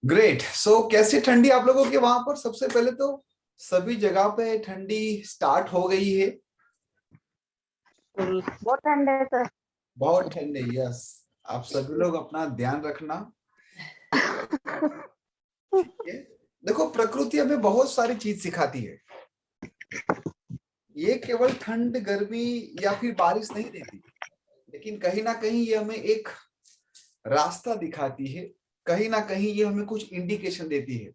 Great. सो कैसी ठंडी आप लोगों के वहां पर? सबसे पहले तो सभी जगह पे ठंडी स्टार्ट हो गई है। बहुत ठंड है सर। बहुत ठंड है, यस। आप सभी लोग अपना ध्यान रखना, ठीक है? देखो, प्रकृति हमें बहुत सारी चीज सिखाती है। ये केवल ठंड, गर्मी या फिर बारिश नहीं देती, लेकिन कहीं ना कहीं ये हमें एक रास्ता दिखाती है। कहीं ना कहीं ये हमें कुछ इंडिकेशन देती है।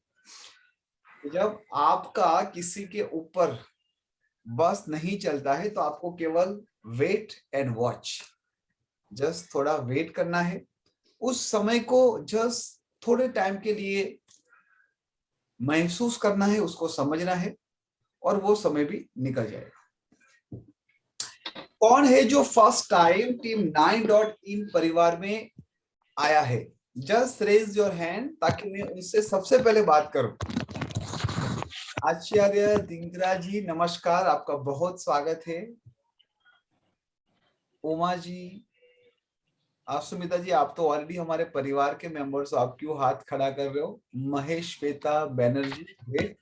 जब आपका किसी के ऊपर बस नहीं चलता है तो आपको केवल वेट एंड वॉच, जस्ट थोड़ा वेट करना है। उस समय को जस्ट थोड़े टाइम के लिए महसूस करना है, उसको समझना है, और वो समय भी निकल जाएगा। कौन है जो फर्स्ट टाइम टीम 9.in परिवार में आया है? जस्ट रेज योर हैंड ताकि मैं उनसे सबसे पहले बात करूं। आचार्य धिंगरा जी नमस्कार, आपका बहुत स्वागत है। उमा जी, आप सुमिता जी, आप तो ऑलरेडी हमारे परिवार के मेंबर्स हो, आप क्यों हाथ खड़ा कर रहे हो? Mahesh Shweta Banerjee, great.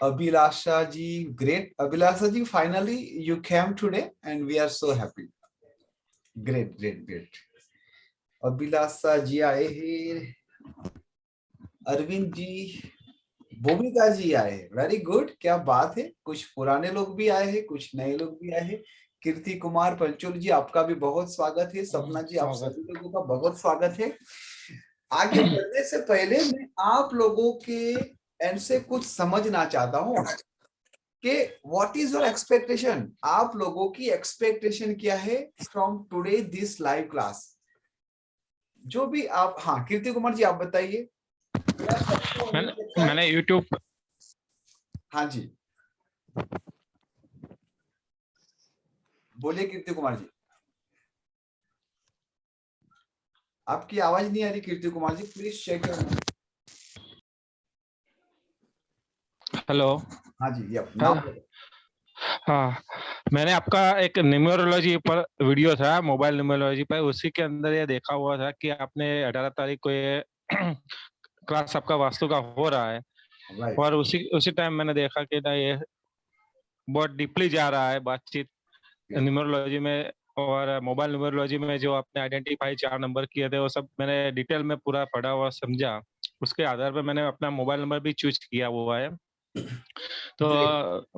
Abhilasha ji, great. Abhilasha ji, finally you came today and we are so happy. Great great great. Abhilasha ji आए हैं। अरविंद जी, भूमिका जी आए हैं, वेरी गुड, क्या बात है। कुछ पुराने लोग भी आए हैं, कुछ नए लोग भी आए हैं। कीर्ति कुमार पंचोल जी, आपका भी बहुत स्वागत है। सपना जी, आप सभी लोगों का बहुत स्वागत है। आगे बढ़ने से पहले मैं आप लोगों के एंड से कुछ समझना चाहता हूँ कि व्हाट इज योर एक्सपेक्टेशन। आप लोगों की एक्सपेक्टेशन क्या है from today this live class? जो भी आप, हाँ कीर्ति कुमार जी, आप बताइए। मैंने YouTube, हाँ जी बोलिए कीर्ति कुमार जी। आपकी आवाज नहीं आ रही Kirti Kumar ji, please check your mic. Hello. हाँ जी, यप नाउ। हाँ, मैंने आपका एक न्यूमरोलॉजी पर वीडियो था, मोबाइल न्यूमरोलॉजी पर, उसी के अंदर ये देखा हुआ था कि आपने 18 तारीख को ये क्लास आपका वास्तु का हो रहा है। राइट। और उसी टाइम मैंने देखा कि ना ये बहुत डीपली जा रहा है बातचीत न्यूमरोलॉजी में। और मोबाइल न्यूमरोलॉजी में जो आपने आइडेंटिफाई 4 नंबर किए थे, वो सब मैंने डिटेल में पूरा पढ़ा और समझा। उसके आधार पर मैंने अपना मोबाइल नंबर भी चूज किया हुआ है। तो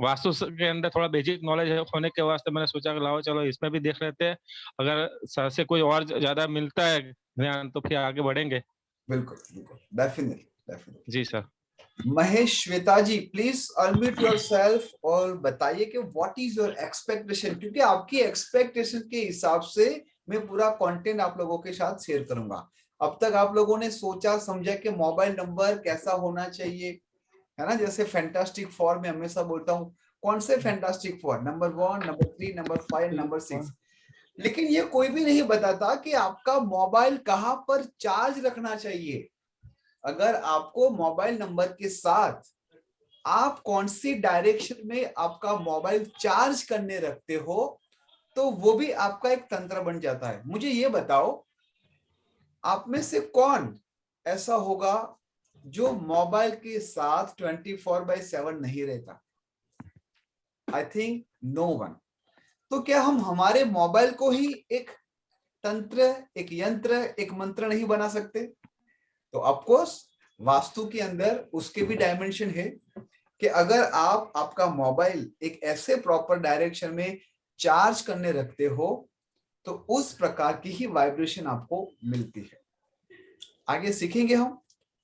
वास्तु के अंदर थोड़ा बेसिक नॉलेज होने के वास्ते मैंने सोचा कि लाओ चलो इसमें भी देख लेते हैं। अगर सर से कोई और ज्यादा मिलता है ज्ञान तो फिर आगे बढ़ेंगे। बिल्कुल बिल्कुल, डेफिनेटली डेफिनेटली। जी sir. Mahesh Shweta ji, please unmute yourself और बताइए कि व्हाट इज योर एक्सपेक्टेशन, क्योंकि आपकी एक्सपेक्टेशन के हिसाब से मैं पूरा कंटेंट आप लोगों के साथ शेयर करूंगा। अब तक आप लोगों ने सोचा समझा कि मोबाइल नंबर कैसा होना चाहिए, है ना? जैसे फैंटास्टिक फोर में हमेशा बोलता हूँ, कौन से fantastic four? Number 1, number 3, number 5, number 6। लेकिन ये कोई भी नहीं बताता कि आपका मोबाइल कहाँ पर चार्ज रखना चाहिए। अगर आपको मोबाइल नंबर के साथ आप कौन सी डायरेक्शन में आपका मोबाइल चार्ज करने रखते हो, तो वो भी आपका एक तंत्र बन जाता है। मुझे ये बताओ, आप में से कौन ऐसा होगा जो मोबाइल के साथ 24/7 नहीं रहता? I think no one. तो क्या हम हमारे मोबाइल को ही एक तंत्र, एक यंत्र, एक मंत्र नहीं बना सकते? तो ऑफकोर्स वास्तु के अंदर उसके भी डायमेंशन है कि अगर आप आपका मोबाइल एक ऐसे प्रॉपर डायरेक्शन में चार्ज करने रखते हो तो उस प्रकार की ही वाइब्रेशन आपको मिलती है। आगे सीखेंगे हम,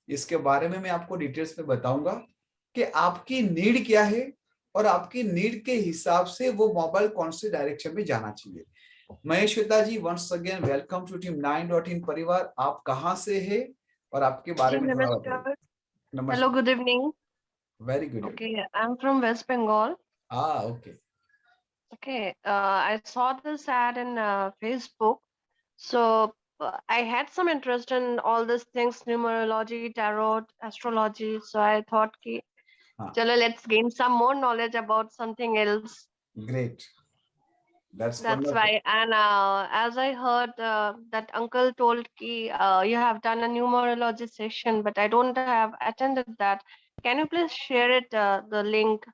इसके बारे में मैं आपको डिटेल्स में बताऊंगा कि आपकी नीड क्या है और आपकी नीड के हिसाब से वो मोबाइल कौन से डायरेक्शन में जाना चाहिए। Mahesh Shweta ji, once again welcome to team 9.in परिवार। आप कहाँ से हैं और आपके बारे में थोड़ा बताइए। Namaskar. नमस्कार। Hello, good evening. Very good. Okay, I'm from West Bengal. Okay. Okay, I saw this ad in Facebook. So I had some interest in all these things, numerology, tarot, astrology. So I thought, ki, हाँ, chalo, let's gain some more knowledge about something else. Great. That's That's wonderful. why. And as I heard that uncle told ki you have done a numerology session, but I don't have attended that. Can you please share it, the link,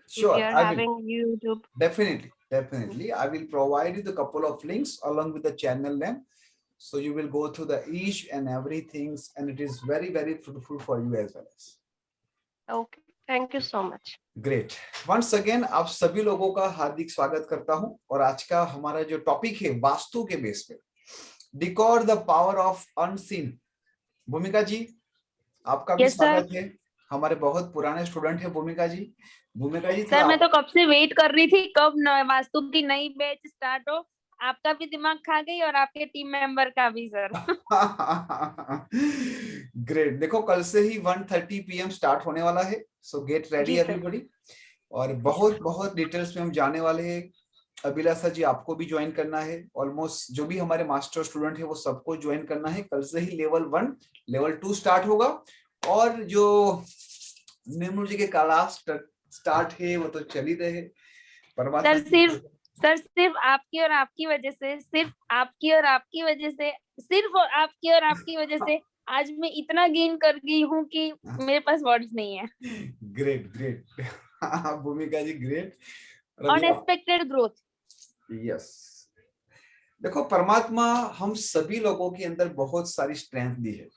if you Sure, are I will. having YouTube? Definitely. I will provide you the couple of links along with the channel name. So you will go through the each and everything, and it is very, very fruitful for you as well as. Okay. Thank you so much. Great once again आप सभी लोगों का हार्दिक स्वागत करता हूं और आज का हमारा जो टॉपिक है वास्तु के बेस पे decode the power of unseen. भूमिका जी आपका भी Yes, sir. स्वागत है। हमारे बहुत पुराने स्टूडेंट है भूमिका जी। भूमिका जी सर मैं तो कब से वेट कर रही थी कब वास्तु की नई बैच स्टार्ट हो। आपका भी दिमाग खा गई और आपके टीम मेंबर का भी सर। ग्रेट देखो कल से ही 1:30 PM स्टार्ट होने वाला है। सो गेट रेडी जी सर। एवरीबॉडी। और बहुत डिटेल्स में हम जाने वाले हैं। अभिलाषा जी आपको भी ज्वाइन करना है। ऑलमोस्ट जो भी हमारे मास्टर स्टूडेंट है वो सबको ज्वाइन करना है। कल से ही लेवल 1 लेवल 2 स्टार्ट होगा और जो निर्मल जी के क्लास स्टार्ट है वो तो चल ही रहे। सर सिर्फ आपकी और आपकी वजह से सिर्फ आपकी और आपकी वजह से सिर्फ आपकी और आपकी वजह से आज मैं इतना गेन कर गई हूँ कि मेरे पास वर्ड्स नहीं है। ग्रेट भूमिका जी ग्रेट। Unexpected growth. यस देखो परमात्मा हम सभी लोगों के अंदर बहुत सारी स्ट्रेंथ दी है।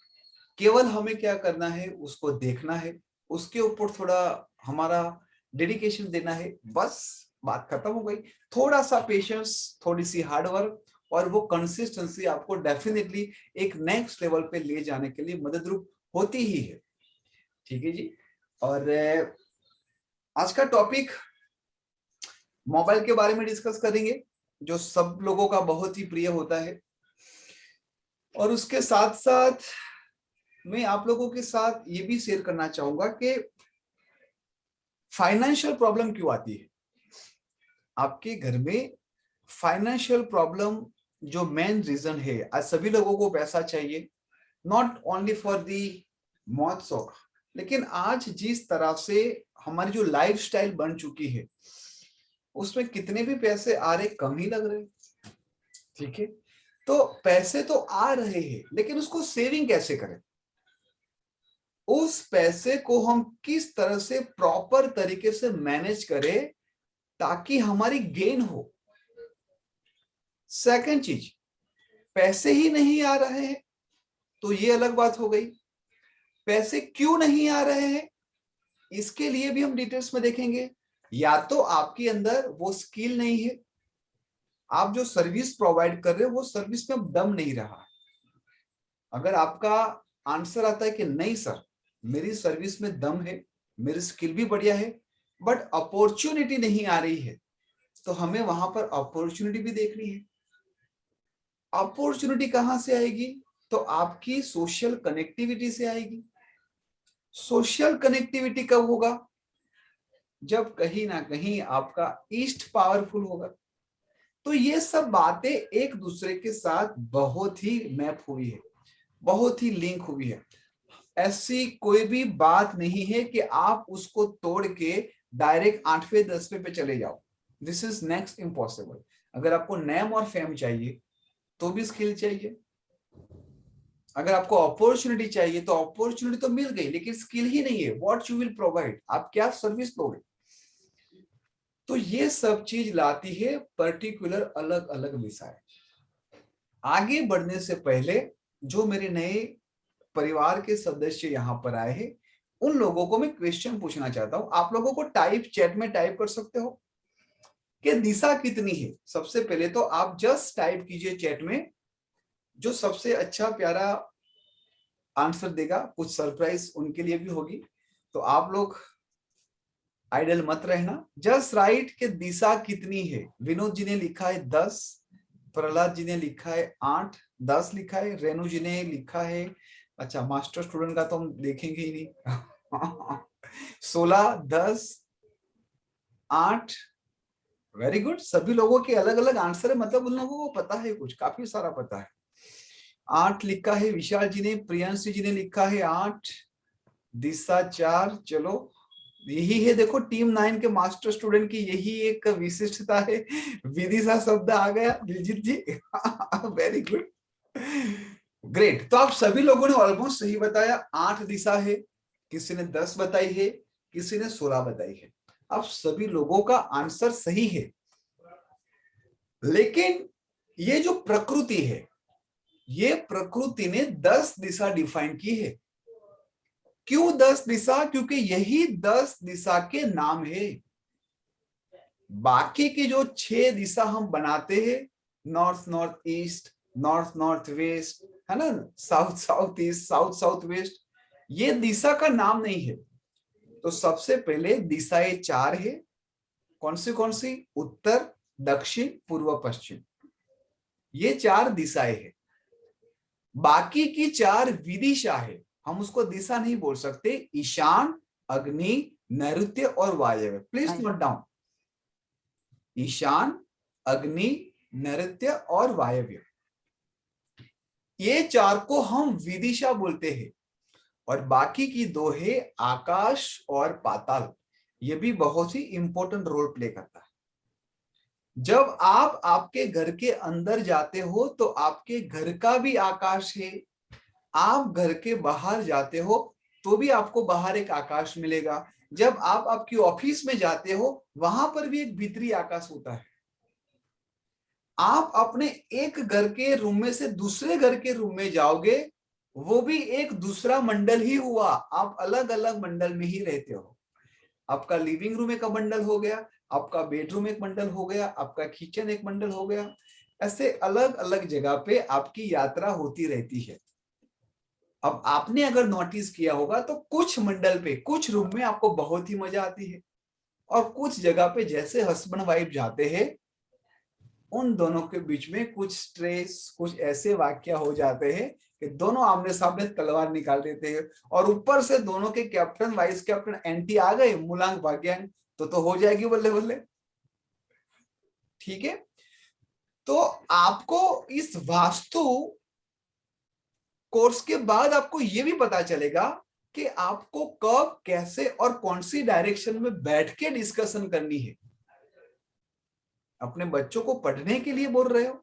केवल हमें क्या करना है उसको देखना है, उसके ऊपर थोड़ा हमारा डेडिकेशन देना है, बस बात खत्म हो गई। थोड़ा सा पेशेंस, थोड़ी सी हार्डवर्क और वो कंसिस्टेंसी आपको डेफिनेटली एक नेक्स्ट लेवल पे ले जाने के लिए मददरूप होती ही है। ठीक है जी। और आज का टॉपिक मोबाइल के बारे में डिस्कस करेंगे जो सब लोगों का बहुत ही प्रिय होता है। और उसके साथ साथ मैं आप लोगों के साथ ये भी शेयर करना चाहूंगा कि फाइनेंशियल प्रॉब्लम क्यों आती है आपके घर में। फाइनेंशियल प्रॉब्लम जो मेन रीजन है, आज सभी लोगों को पैसा चाहिए, नॉट ओनली फॉर दी मौत शौक, लेकिन आज जिस तरह से हमारी जो लाइफस्टाइल बन चुकी है उसमें कितने भी पैसे आ रहे कम ही लग रहे। ठीक है, तो पैसे तो आ रहे हैं लेकिन उसको सेविंग कैसे करें, उस पैसे को हम किस तरह से प्रॉपर तरीके से मैनेज करें ताकि हमारी गेन हो। सेकंड चीज, पैसे ही नहीं आ रहे हैं तो ये अलग बात हो गई। पैसे क्यों नहीं आ रहे हैं इसके लिए भी हम डिटेल्स में देखेंगे। या तो आपके अंदर वो स्किल नहीं है, आप जो सर्विस प्रोवाइड कर रहे हो वो सर्विस में दम नहीं रहा। अगर आपका आंसर आता है कि नहीं सर मेरी सर्विस में दम है, मेरी स्किल भी बढ़िया है, बट अपॉर्चुनिटी नहीं आ रही है, तो हमें वहां पर अपॉर्चुनिटी भी देखनी है। अपॉर्चुनिटी कहां से आएगी, तो आपकी सोशल कनेक्टिविटी से आएगी। सोशल कनेक्टिविटी कब होगा, जब कहीं ना कहीं आपका ईस्ट पावरफुल होगा। तो ये सब बातें एक दूसरे के साथ बहुत ही मैप हुई है, बहुत ही लिंक हुई है। ऐसी कोई भी बात नहीं है कि आप उसको तोड़ के डायरेक्ट 8वें 10वें पे चले जाओ। This is next impossible. अगर आपको नेम और फेम चाहिए तो भी स्किल चाहिए। अगर आपको अपॉर्चुनिटी चाहिए तो अपॉर्चुनिटी तो मिल गई लेकिन स्किल ही नहीं है। व्हाट यू विल प्रोवाइड, आप क्या सर्विस दोगे। तो ये सब चीज लाती है पर्टिकुलर अलग अलग विषय। आगे बढ़ने से पहले जो मेरे नए परिवार के सदस्य यहाँ पर आए हैं उन लोगों को मैं क्वेश्चन पूछना चाहता हूं। आप लोगों को चैट में टाइप कर सकते हो कि दिशा कितनी है। सबसे पहले तो आप जस्ट टाइप कीजिए चैट में, जो सबसे अच्छा प्यारा आंसर देगा कुछ सरप्राइज उनके लिए भी होगी। तो आप लोग आइडल मत रहना, जस्ट राइट कि दिशा कितनी है। विनोद जी ने लिखा है 10, प्रहलाद जी ने लिखा है 8, 10 लिखा है, रेणु जी ने लिखा है, अच्छा मास्टर स्टूडेंट का तो हम देखेंगे ही नहीं 16, 10, 8। वेरी गुड, सभी लोगों के अलग अलग आंसर है, मतलब उन लोगों को पता है, कुछ काफी सारा पता है। 8 लिखा है विशाल जी ने, प्रियांशी जी ने लिखा है 8, दिशा 4, चलो यही है, देखो टीम 9 के मास्टर स्टूडेंट की यही एक विशिष्टता है। विदिशा शब्द आ गया Diljit ji. Very good, great. तो आप सभी लोगों ने ऑलमोस्ट सही बताया। 8 दिशा है, किसी ने 10 बताई है, किसी ने 16 बताई है। आप सभी लोगों का आंसर सही है, लेकिन ये जो प्रकृति है, ये प्रकृति ने 10 दिशा डिफाइन की है। क्यों 10 दिशा? क्योंकि यही 10 दिशा के नाम है। बाकी की जो 6 दिशा हम बनाते हैं, north north east, north north west, है ना, south south east, south south west, ये दिशा का नाम नहीं है। तो सबसे पहले दिशाएं 4 है। कौन सी? उत्तर, दक्षिण, पूर्व, पश्चिम, ये 4 दिशाएं है। बाकी की 4 विदिशा है, हम उसको दिशा नहीं बोल सकते। ईशान, अग्नि, नैऋत्य और वायव्य। प्लीज नोट डाउन, ईशान, अग्नि, नैऋत्य और वायव्य, ये 4 को हम विदिशा बोलते हैं। और बाकी की 2 है आकाश और पाताल। ये भी बहुत ही इंपॉर्टेंट रोल प्ले करता है। जब आप आपके घर के अंदर जाते हो तो आपके घर का भी आकाश है। आप घर के बाहर जाते हो तो भी आपको बाहर एक आकाश मिलेगा। जब आप आपकी ऑफिस में जाते हो वहां पर भी एक भीतरी आकाश होता है। आप अपने एक घर के रूम में से दूसरे घर के रूम में जाओगे, वो भी एक दूसरा मंडल ही हुआ। आप अलग अलग मंडल में ही रहते हो। आपका लिविंग रूम एक मंडल हो गया, आपका बेडरूम एक मंडल हो गया, आपका किचन एक मंडल हो गया। ऐसे अलग अलग जगह पे आपकी यात्रा होती रहती है। अब आपने अगर नोटिस किया होगा तो कुछ मंडल पे, कुछ रूम में आपको बहुत ही मजा आती है, और कुछ जगह पे जैसे हस्बैंड वाइफ जाते हैं, उन दोनों के बीच में कुछ स्ट्रेस, कुछ ऐसे वाक्य हो जाते हैं कि दोनों आमने सामने तलवार निकाल देते हैं। और ऊपर से दोनों के कैप्टन, वाइस कैप्टन एंटी आ गए, मूलांक भाग्यांक, तो हो जाएगी बल्ले बल्ले। ठीक है, तो आपको इस वास्तु कोर्स के बाद आपको यह भी पता चलेगा कि आपको कब, कैसे और कौन सी डायरेक्शन में बैठ के डिस्कशन करनी है। अपने बच्चों को पढ़ने के लिए बोल रहे हो,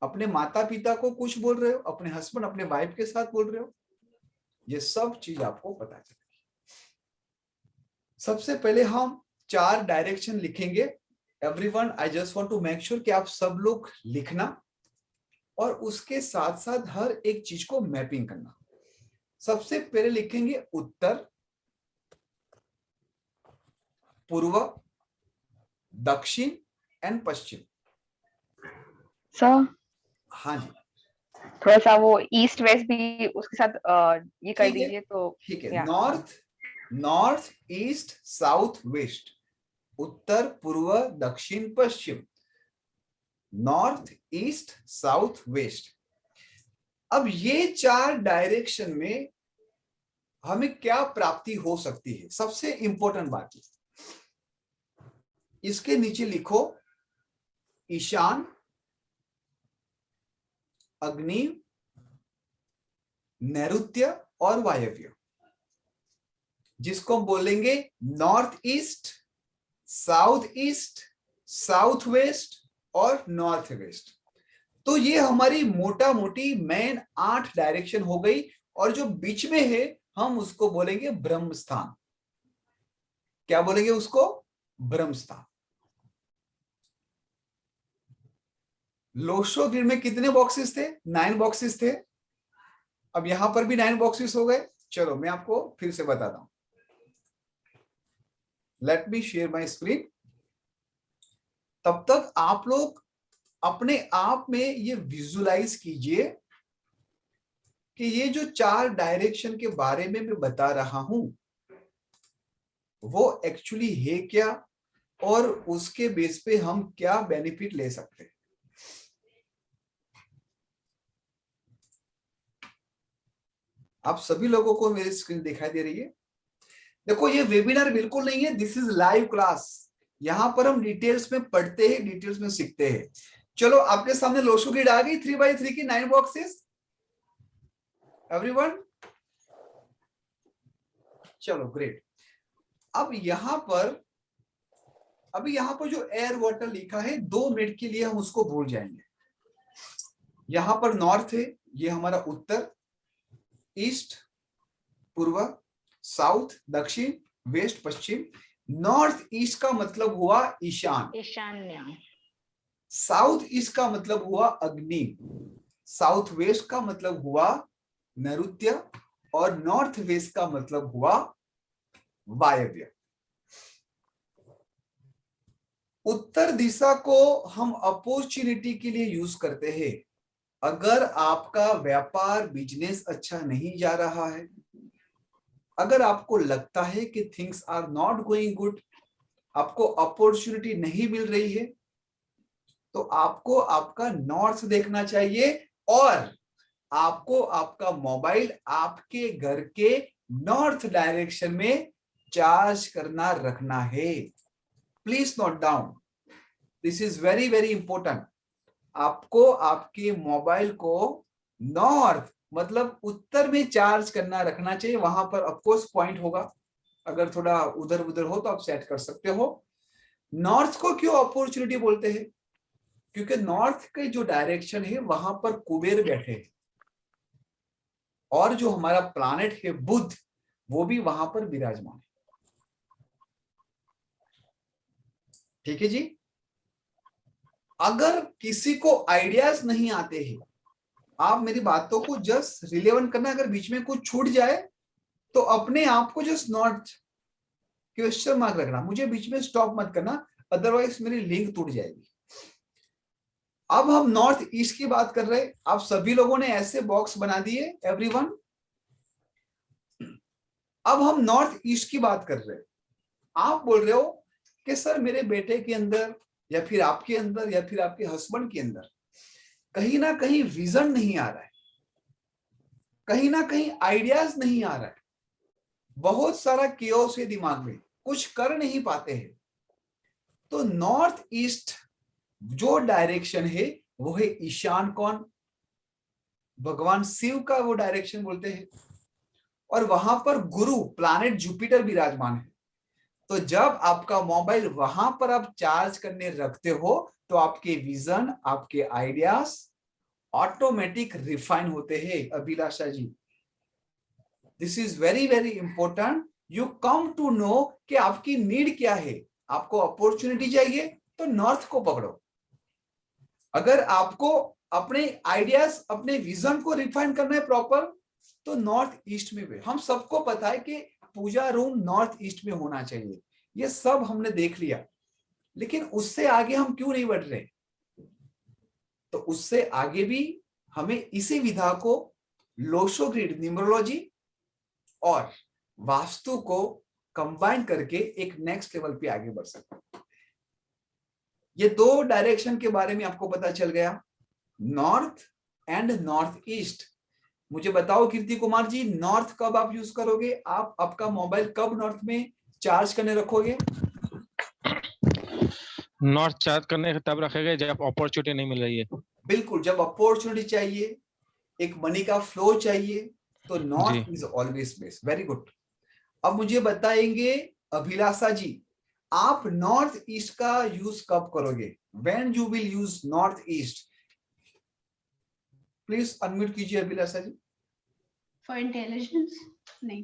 अपने माता पिता को कुछ बोल रहे हो, अपने हस्बैंड, अपने वाइफ के साथ बोल रहे हो, ये सब चीज आपको पता चलेगी। सबसे पहले हम 4 डायरेक्शन लिखेंगे। Everyone, I just want to make sure कि आप सब लोग लिखना और उसके साथ साथ हर एक चीज को मैपिंग करना। सबसे पहले लिखेंगे उत्तर, पूर्व, दक्षिण एंड पश्चिम। सर हाँ जी, थोड़ा सा वो ईस्ट वेस्ट भी उसके साथ ये कर ठीक है, दीजिए तो। ठीक है। या। नॉर्थ ईस्ट साउथ वेस्ट, उत्तर पूर्व दक्षिण पश्चिम, नॉर्थ ईस्ट साउथ वेस्ट। अब ये 4 डायरेक्शन में हमें क्या प्राप्ति हो सकती है? सबसे इंपॉर्टेंट बात है, इसके नीचे लिखो ईशान, अग्नि, नैऋत्य और वायव्य, जिसको हम बोलेंगे north east, south east, south west और नॉर्थ वेस्ट। तो ये हमारी मोटा मोटी मेन 8 डायरेक्शन हो गई। और जो बीच में है हम उसको बोलेंगे ब्रह्म स्थान। क्या बोलेंगे उसको? ब्रह्म स्थान। लोशो ग्रिड में कितने बॉक्सेस थे? 9 बॉक्सेस थे। अब यहां पर भी 9 बॉक्सेस हो गए। चलो मैं आपको फिर से बताता हूं। Let me share my screen. तब तक आप लोग अपने आप में ये विजुलाइज कीजिए कि ये जो 4 डायरेक्शन के बारे में मैं बता रहा हूं वो एक्चुअली है क्या, और उसके बेस पे हम क्या बेनिफिट ले सकते हैं। आप सभी लोगों को मेरी स्क्रीन दिखाई दे रही है? देखो, ये वेबिनार बिल्कुल नहीं है, दिस इज लाइव क्लास। यहां पर हम डिटेल्स में पढ़ते हैं, डिटेल्स में सीखते हैं। चलो, आपके सामने लोशो ग्रिड आ गई 3x3 की 9 बॉक्सेस। एवरीवन, चलो ग्रेट। अब यहाँ पर जो एयर वाटर लिखा है 2 मिनट के लिए हम उसको भूल जाएंगे। यहाँ पर नॉर्थ है, ये हमारा उत्तर, ईस्ट पूर्व, साउथ दक्षिण, वेस्ट पश्चिम। नॉर्थ ईस्ट का मतलब हुआ ईशान, ईशान्य, साउथ ईस्ट का मतलब हुआ अग्नि, साउथ वेस्ट का मतलब हुआ नैऋत्य, और नॉर्थ वेस्ट का मतलब हुआ वायव्य। उत्तर दिशा को हम अपॉर्चुनिटी के लिए यूज करते हैं। अगर आपका व्यापार बिजनेस अच्छा नहीं जा रहा है, अगर आपको लगता है कि things are not going good, आपको अपॉर्चुनिटी नहीं मिल रही है, तो आपको आपका नॉर्थ देखना चाहिए और आपको आपका मोबाइल आपके घर के नॉर्थ डायरेक्शन में चार्ज करना रखना है। Please note down, this is very very important. आपको आपके मोबाइल को नॉर्थ मतलब उत्तर में चार्ज करना रखना चाहिए। वहां पर ऑफकोर्स पॉइंट होगा, अगर थोड़ा उधर उधर हो तो आप सेट कर सकते हो। नॉर्थ को क्यों अपॉर्चुनिटी बोलते हैं? क्योंकि नॉर्थ के जो डायरेक्शन है वहां पर कुबेर बैठे हैं, और जो हमारा प्लैनेट है बुध, वो भी वहां पर विराजमान है। ठीक है जी। अगर किसी को आइडियाज नहीं आते हैं, आप मेरी बातों को जस्ट रिलेवेंट करना, अगर बीच में कुछ छूट जाए तो अपने आप को जस्ट नॉट क्वेश्चन मार्क रखना, मुझे बीच में स्टॉप मत करना, अदरवाइज मेरी लिंक टूट जाएगी। अब हम नॉर्थ ईस्ट की बात कर रहे हैं। आप सभी लोगों ने ऐसे बॉक्स बना दिए एवरीवन। अब हम नॉर्थ ईस्ट की बात कर रहे हैं। आप बोल रहे हो कि सर मेरे बेटे के अंदर या फिर आपके अंदर या फिर आपके हस्बैंड के अंदर कहीं ना कहीं विजन नहीं आ रहा है, कहीं ना कहीं आइडियाज नहीं आ रहा है, बहुत सारा केओस है दिमाग में, कुछ कर नहीं पाते हैं। तो नॉर्थ ईस्ट जो डायरेक्शन है वो है ईशान कोण, भगवान शिव का वो डायरेक्शन बोलते हैं, और वहां पर गुरु प्लैनेट जुपिटर विराजमान है। तो जब आपका मोबाइल वहां पर आप चार्ज करने रखते हो तो आपके विजन, आपके आइडियाज ऑटोमेटिक रिफाइन होते हैं। Abhilasha ji, this is very very important. You come to know कि आपकी नीड क्या है। आपको अपॉर्चुनिटी चाहिए तो नॉर्थ को पकड़ो। अगर आपको अपने आइडियाज, अपने विजन को रिफाइन करना है प्रॉपर, तो नॉर्थ ईस्ट में भी। हम सबको पता है कि पूजा रूम नॉर्थ ईस्ट में होना चाहिए, ये सब हमने देख लिया, लेकिन उससे आगे हम क्यों नहीं बढ़ रहे? तो उससे आगे भी हमें इसी विधा को लोशो ग्रिड, न्यूमरोलॉजी और वास्तु को कंबाइन करके एक नेक्स्ट लेवल पे आगे बढ़ सकते हैं। ये 2 डायरेक्शन के बारे में आपको पता चल गया, नॉर्थ एंड नॉर्थ ईस्ट। मुझे बताओ कीर्ति कुमार जी, नॉर्थ कब आप यूज करोगे? आप आपका मोबाइल कब नॉर्थ में चार्ज करने रखोगे? नॉर्थ चार्ज करने तब रखेंगे जब अपॉर्चुनिटी नहीं मिल रही है। बिल्कुल, जब अपॉर्चुनिटी चाहिए, एक मनी का फ्लो चाहिए, तो north is always best. Very good. अब मुझे बताएंगे अभिलाषा जी, आप नॉर्थ ईस्ट का यूज कब करोगे? When you will use north east? Please unmute कीजिए अभिलाषा जी। For intelligence? नहीं.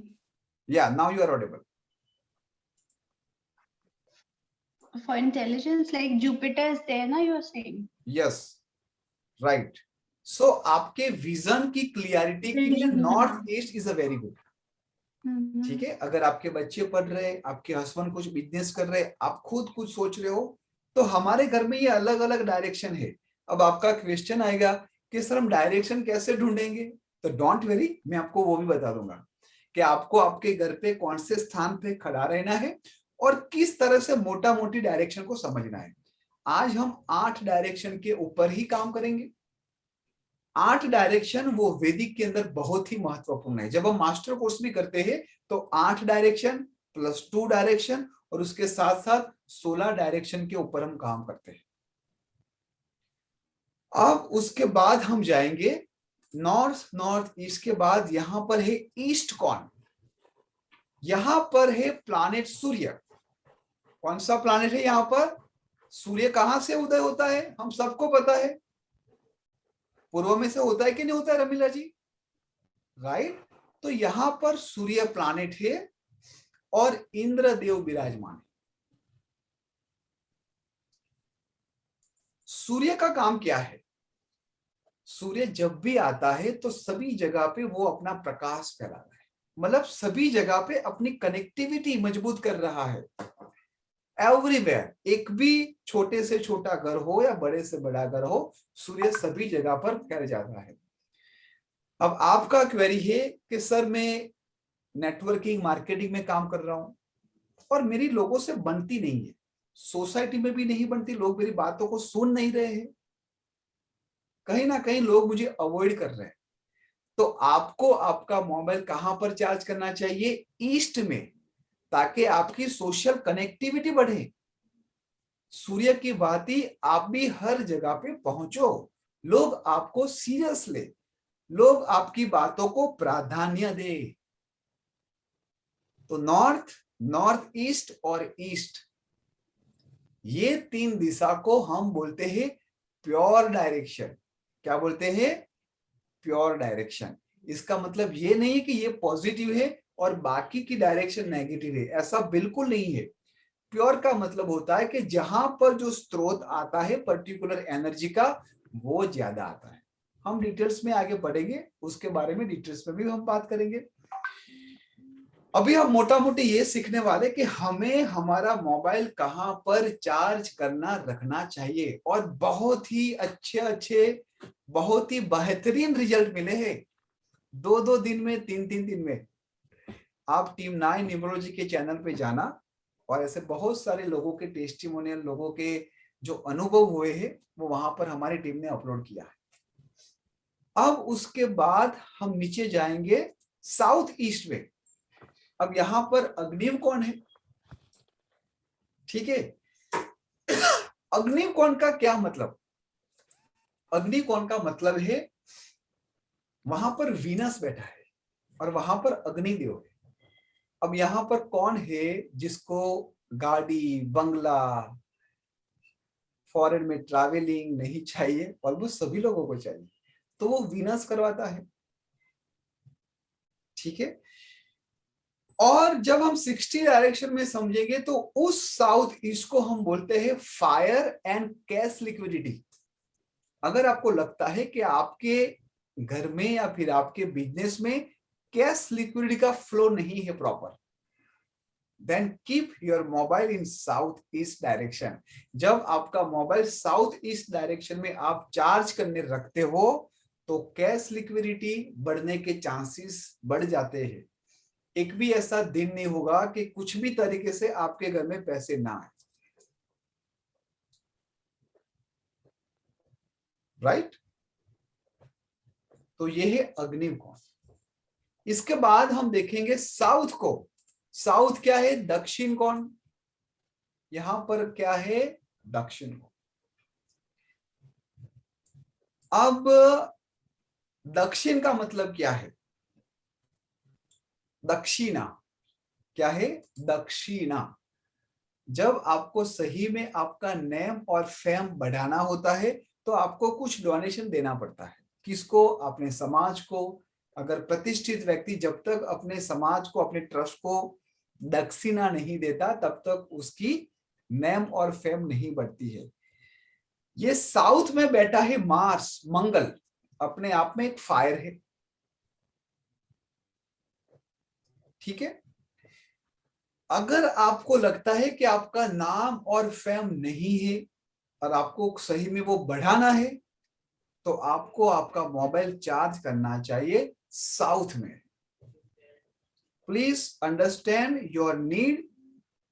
Yeah, now you are audible. For intelligence, like Jupiter is there, na, you are saying? Yes, right. So आपके vision की clarity के लिए north east is a very good. ठीक है, अगर आपके बच्चे पढ़ रहे, आपके हस्बैंड कुछ बिजनेस कर रहे, आप खुद कुछ सोच रहे हो, तो हमारे घर में ये अलग अलग डायरेक्शन है। अब आपका क्वेश्चन आएगा कि सर हम डायरेक्शन कैसे ढूंढेंगे? तो डोंट वेरी, मैं आपको वो भी बता दूंगा कि आपको आपके घर पे कौन से स्थान पे खड़ा रहना है और किस तरह से मोटा मोटी डायरेक्शन को समझना है। आज हम 8 डायरेक्शन के ऊपर ही काम करेंगे। 8 डायरेक्शन वो वैदिक के अंदर बहुत ही महत्वपूर्ण है। जब हम मास्टर कोर्स भी करते हैं तो 8 डायरेक्शन प्लस 2 डायरेक्शन और उसके साथ साथ 16 डायरेक्शन के ऊपर हम काम करते हैं। अब उसके बाद हम जाएंगे नॉर्थ ईस्ट के बाद यहां पर है ईस्ट कोण। यहां पर है प्लैनेट सूर्य। कौन सा प्लैनेट है यहां पर? सूर्य कहां से उदय होता है हम सबको पता है, पूर्व में से होता है कि नहीं होता है रमीला जी? राइट। तो यहां पर सूर्य प्लैनेट है और इंद्रदेव विराजमान है। सूर्य का काम क्या है? सूर्य जब भी आता है तो सभी जगह पे वो अपना प्रकाश फैलाता है, मतलब सभी जगह पे अपनी कनेक्टिविटी मजबूत कर रहा है। एवरीवेयर, एक भी छोटे से छोटा घर हो या बड़े से बड़ा घर हो, सूर्य सभी जगह पर फैल जाता है। अब आपका क्वेरी है कि सर मैं नेटवर्किंग मार्केटिंग में काम कर रहा हूं और मेरी लोगों से बनती नहीं है, सोसाइटी में भी नहीं बनती, लोग मेरी बातों को सुन नहीं रहे हैं, कहीं ना कहीं लोग मुझे अवॉइड कर रहे हैं। तो आपको आपका मोबाइल कहां पर चार्ज करना चाहिए? ईस्ट में, ताकि आपकी सोशल कनेक्टिविटी बढ़े। सूर्य की भांति आप भी हर जगह पे पहुंचो, लोग आपको सीरियस ले, लोग आपकी बातों को प्राधान्य दे। तो नॉर्थ, नॉर्थ ईस्ट और ईस्ट, ये तीन दिशा को हम बोलते हैं प्योर डायरेक्शन। क्या बोलते हैं? Pure direction. इसका मतलब ये नहीं है कि ये पॉजिटिव है और बाकी की डायरेक्शन नेगेटिव है, ऐसा बिल्कुल नहीं है। प्योर का मतलब होता है कि जहां पर जो स्रोत आता है पर्टिकुलर एनर्जी का, वो ज्यादा आता है। हम डिटेल्स में आगे बढ़ेंगे, उसके बारे में डिटेल्स में भी हम बात करेंगे। अभी हम मोटा मोटी ये सीखने वाले कि हमें हमारा मोबाइल कहां पर चार्ज करना रखना चाहिए, और बहुत ही अच्छे बहुत ही बेहतरीन रिजल्ट मिले हैं 2-2 दिन में, 3-3 दिन में। आप टीम 9 न्यूमरोलॉजी के चैनल पे जाना और ऐसे बहुत सारे लोगों के टेस्टिमोनियल, लोगों के जो अनुभव हुए हैं, वो वहां पर हमारी टीम ने अपलोड किया है। अब उसके बाद हम नीचे जाएंगे साउथ ईस्ट में। अब यहां पर अग्निकोण है, ठीक है। अग्निकोण का क्या मतलब? अग्निकोण का मतलब है वहां पर वीनस बैठा है और वहां पर अग्निदेव है। अब यहां पर कौन है जिसको गाड़ी, बंगला, फॉरेन में ट्रैवलिंग नहीं चाहिए? ऑलमोस्ट सभी लोगों को चाहिए, तो वो वीनस करवाता है, ठीक है। और जब हम 60 डायरेक्शन में समझेंगे तो उस साउथ ईस्ट को हम बोलते हैं फायर एंड कैश लिक्विडिटी। अगर आपको लगता है कि आपके घर में या फिर आपके बिजनेस में कैश लिक्विडिटी का फ्लो नहीं है proper, then keep your mobile in south east direction. जब आपका मोबाइल साउथ ईस्ट डायरेक्शन में आप चार्ज करने रखते हो तो कैश लिक्विडिटी बढ़ने के चांसेस बढ़ जाते हैं। एक भी ऐसा दिन नहीं होगा कि कुछ भी तरीके से आपके घर में पैसे ना आए, राइट। तो ये है अग्निकोण। इसके बाद हम देखेंगे साउथ को। साउथ क्या है? दक्षिण कोण। यहां पर क्या है? दक्षिण कोण। अब दक्षिण का मतलब क्या है? दक्षिणा। क्या है? दक्षिणा। जब आपको सही में आपका नेम और फेम बढ़ाना होता है तो आपको कुछ डोनेशन देना पड़ता है। किसको? अपने समाज को। अगर प्रतिष्ठित व्यक्ति जब तक अपने समाज को, अपने ट्रस्ट को दक्षिणा नहीं देता, तब तक उसकी नेम और फेम नहीं बढ़ती है। ये साउथ में बैठा है मार्स, मंगल, अपने आप में एक फायर है, ठीक है। अगर आपको लगता है कि आपका नाम और फेम नहीं है और आपको सही में वो बढ़ाना है, तो आपको आपका मोबाइल चार्ज करना चाहिए साउथ में। Please understand your need,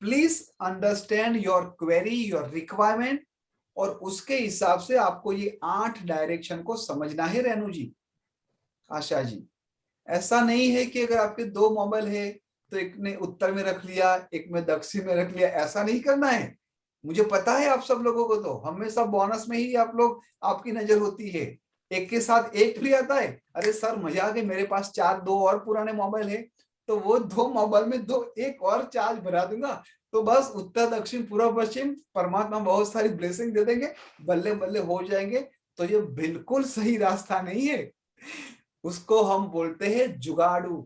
please understand your query, your requirement, और उसके हिसाब से आपको ये 8 डायरेक्शन को समझना है रेणु जी, आशा जी। ऐसा नहीं है कि अगर आपके 2 मोबाइल है तो एक ने उत्तर में रख लिया, एक में दक्षिण में रख लिया, ऐसा नहीं करना है। मुझे पता है आप सब लोगों को तो हमेशा बोनस में ही आप लोग, आपकी नजर होती है, एक के साथ एक फ्री आता है। अरे सर मजा आ गई, मेरे पास 4 2 और पुराने मोबाइल है, तो वो 2 मोबाइल में 2 एक और चार्ज भरा दूंगा, तो बस उत्तर दक्षिण पूर्व पश्चिम परमात्मा बहुत सारी ब्लेसिंग दे देंगे, बल्ले बल्ले हो जाएंगे। तो ये बिल्कुल सही रास्ता नहीं है, उसको हम बोलते हैं जुगाड़ू।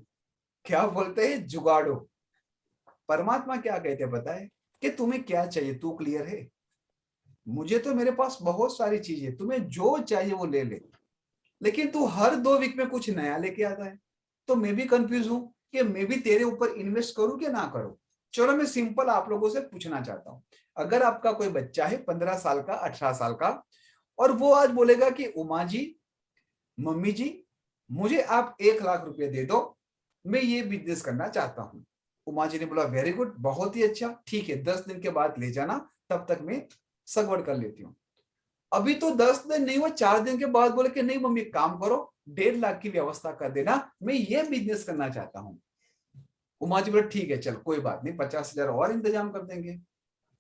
क्या बोलते हैं? जुगाड़ू। परमात्मा क्या कहते हैं पता है? कि तुम्हें क्या चाहिए, तू क्लियर है? मुझे तो मेरे पास बहुत सारी चीजें, तुम्हें जो चाहिए वो ले ले, लेकिन तू हर 2 वीक में कुछ नया लेके आता है। तो मैं भी कंफ्यूज हूं कि मैं भी तेरे ऊपर इन्वेस्ट करूं कि ना करूं। चलो मैं सिंपल आप लोगों से पूछना चाहता हूं, अगर आपका कोई बच्चा है 15 साल का, 18 साल का, और वो आज बोलेगा कि उमा जी, मम्मी जी, मुझे आप 1 लाख रुपए दे दो, मैं ये बिजनेस करना चाहता हूं। उमा जी ने बोला वेरी गुड, बहुत ही अच्छा, ठीक है 10 दिन के बाद ले जाना, तब तक मैं सगवड़ कर लेती हूँ। अभी तो 10 दिन नहीं हुआ, 4 दिन के बाद बोले कि नहीं मम्मी काम करो, 1.5 लाख की व्यवस्था कर देना, मैं ये बिजनेस करना चाहता हूँ। उमा जी बोले ठीक है चल कोई बात नहीं, 50,000 और इंतजाम कर देंगे।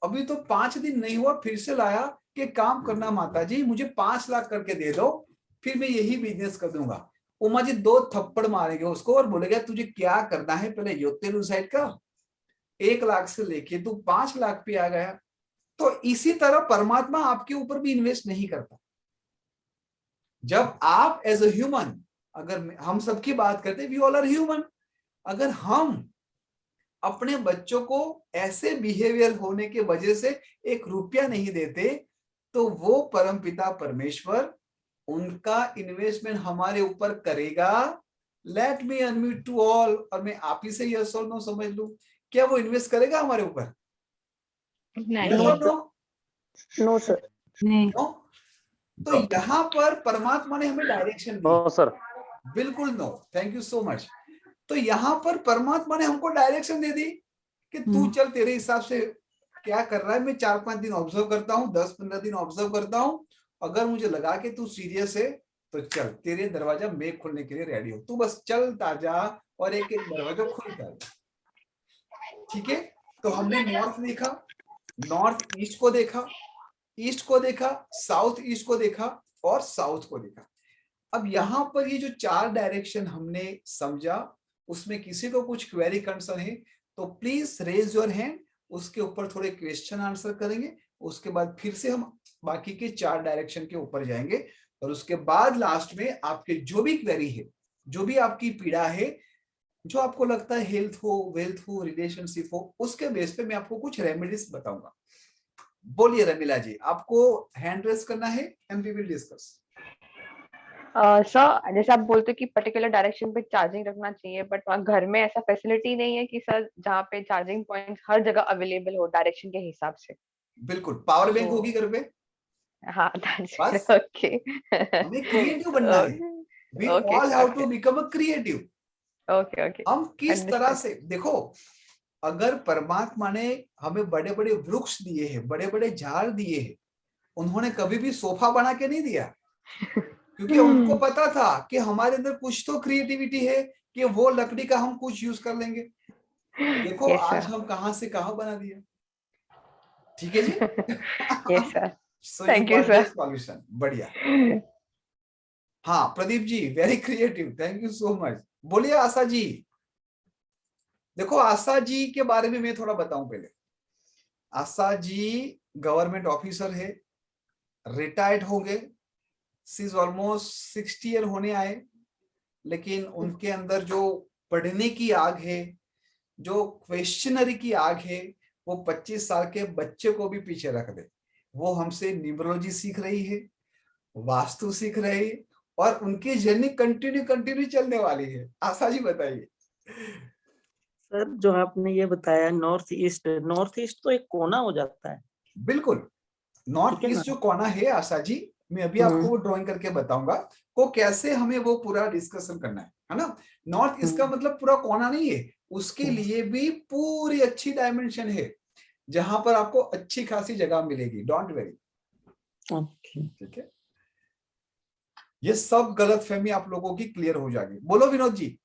अभी तो 5 दिन नहीं हुआ, फिर से लाया कि काम करना माता जी, मुझे 5 लाख करके दे दो, फिर मैं यही बिजनेस कर दूंगा। उमा जी 2 थप्पड़ मारेंगे उसको और बोलेगा तुझे क्या करना है, पहले योतेलू साइड का 1 लाख से लेके तू 5 लाख पे आ गया। तो इसी तरह परमात्मा आपके ऊपर भी इन्वेस्ट नहीं करता। जब आप एज अ ह्यूमन, अगर हम सबकी बात करते हैं, वी ऑल आर ह्यूमन, अगर हम अपने बच्चों को ऐसे बिहेवियर होने के वजह से 1 रुपया नहीं देते, तो वो परमपिता परमेश्वर उनका इन्वेस्टमेंट हमारे ऊपर करेगा। Let me unmute to all, और मैं आप ही से यस और नो समझ लूं, क्या वो इन्वेस्ट करेगा हमारे ऊपर? नहीं नो सर। नहीं। नो। तो यहां पर परमात्मा ने हमें डायरेक्शन दी। No sir. बिल्कुल no, thank you so much. तो यहां पर परमात्मा ने हमको डायरेक्शन दे दी कि तू चल, तेरे हिसाब से क्या कर रहा है, मैं 4-5 दिन ऑब्जर्व करता हूँ, 10-15 दिन ऑब्जर्व करता हूँ, अगर मुझे लगा कि तू सीरियस है तो चल, तेरे दरवाजा मैं खोलने के लिए रेडी हूँ, तू बस चलता जा और एक एक दरवाजा खुलता है। ठीक है? तो हमने नॉर्थ देखा, नॉर्थ ईस्ट को देखा, ईस्ट को देखा, साउथ ईस्ट को देखा और साउथ को देखा। अब यहां पर ये जो 4 डायरेक्शन हमने समझा, उसमें किसी को कुछ क्वेरी कंसर्न है तो प्लीज रेज योर हैंड, उसके ऊपर थोड़े क्वेश्चन आंसर करेंगे, उसके बाद फिर से हम बाकी के 4 डायरेक्शन के ऊपर जाएंगे, और उसके बाद लास्ट में आपके जो भी क्वेरी है, जो भी आपकी पीड़ा है, जो आपको लगता है हेल्थ हो, वेल्थ हो, रिलेशनशिप हो, उसके बेस पे मैं आपको कुछ रेमेडीज बताऊंगा। बोलिए रमीला जी, आपको हैंड रेस करना है and we will discuss. Sir जैसे आप बोलते हो कि पर्टिकुलर डायरेक्शन पे चार्जिंग रखना चाहिए, बट वहाँ घर में ऐसा फैसिलिटी नहीं है कि सर जहाँ पे चार्जिंग पॉइंट हर जगह अवेलेबल हो डायरेक्शन के हिसाब से। बिल्कुल, पावर बैंक तो होगी घर पे। हाँ बस ओके हमें क्रिएटिव बनना है। We all have to become a creative. Okay okay हम किस तरह से, देखो अगर परमात्मा ने हमें बड़े बड़े वृक्ष दिए हैं, बड़े बड़े झाड़ दिए हैं, उन्होंने कभी भी सोफा बना के नहीं दिया, क्योंकि उनको पता था कि हमारे अंदर कुछ तो क्रिएटिविटी है कि वो लकड़ी का हम कुछ यूज कर लेंगे। देखो Yes, आज sir. हम कहां से कहां बना दिया। ठीक है जी। Yes, sir. So Thank you you, got sir. The solution. बढ़िया। हाँ Pradeep ji, very creative, thank you so much. बोलिए आशा जी। देखो आशा जी के बारे में मैं थोड़ा बताऊं पहले। आशा जी गवर्नमेंट ऑफिसर है, रिटायर्ड हो गए, सी इज ऑलमोस्ट 60 ईयर होने आए, लेकिन उनके अंदर जो पढ़ने की आग है, जो क्वेश्चनरी की आग है, वो 25 साल के बच्चे को भी पीछे रख दे। वो हमसे न्यूमरोलॉजी सीख रही है, वास्तु सीख रही है, और उनकी जर्नी कंटिन्यू चलने वाली है। आशा जी बताइए। सर जो आपने ये बताया नॉर्थ ईस्ट तो एक कोना हो जाता है। बिल्कुल, नॉर्थ ठीक है ईस्ट ना? जो कोना है आशा जी, मैं अभी आपको वो ड्राइंग करके बताऊंगा को कैसे हमें वो पूरा डिस्कशन करना है ना। नॉर्थ ईस्ट का मतलब पूरा कोना नहीं है, उसके लिए भी पूरी अच्छी डायमेंशन है, जहां पर आपको अच्छी खासी जगह मिलेगी, डोंट वेरी। ठीक है, ये सब गलतफहमी आप लोगों की क्लियर हो जाएगी। बोलो विनोद जी,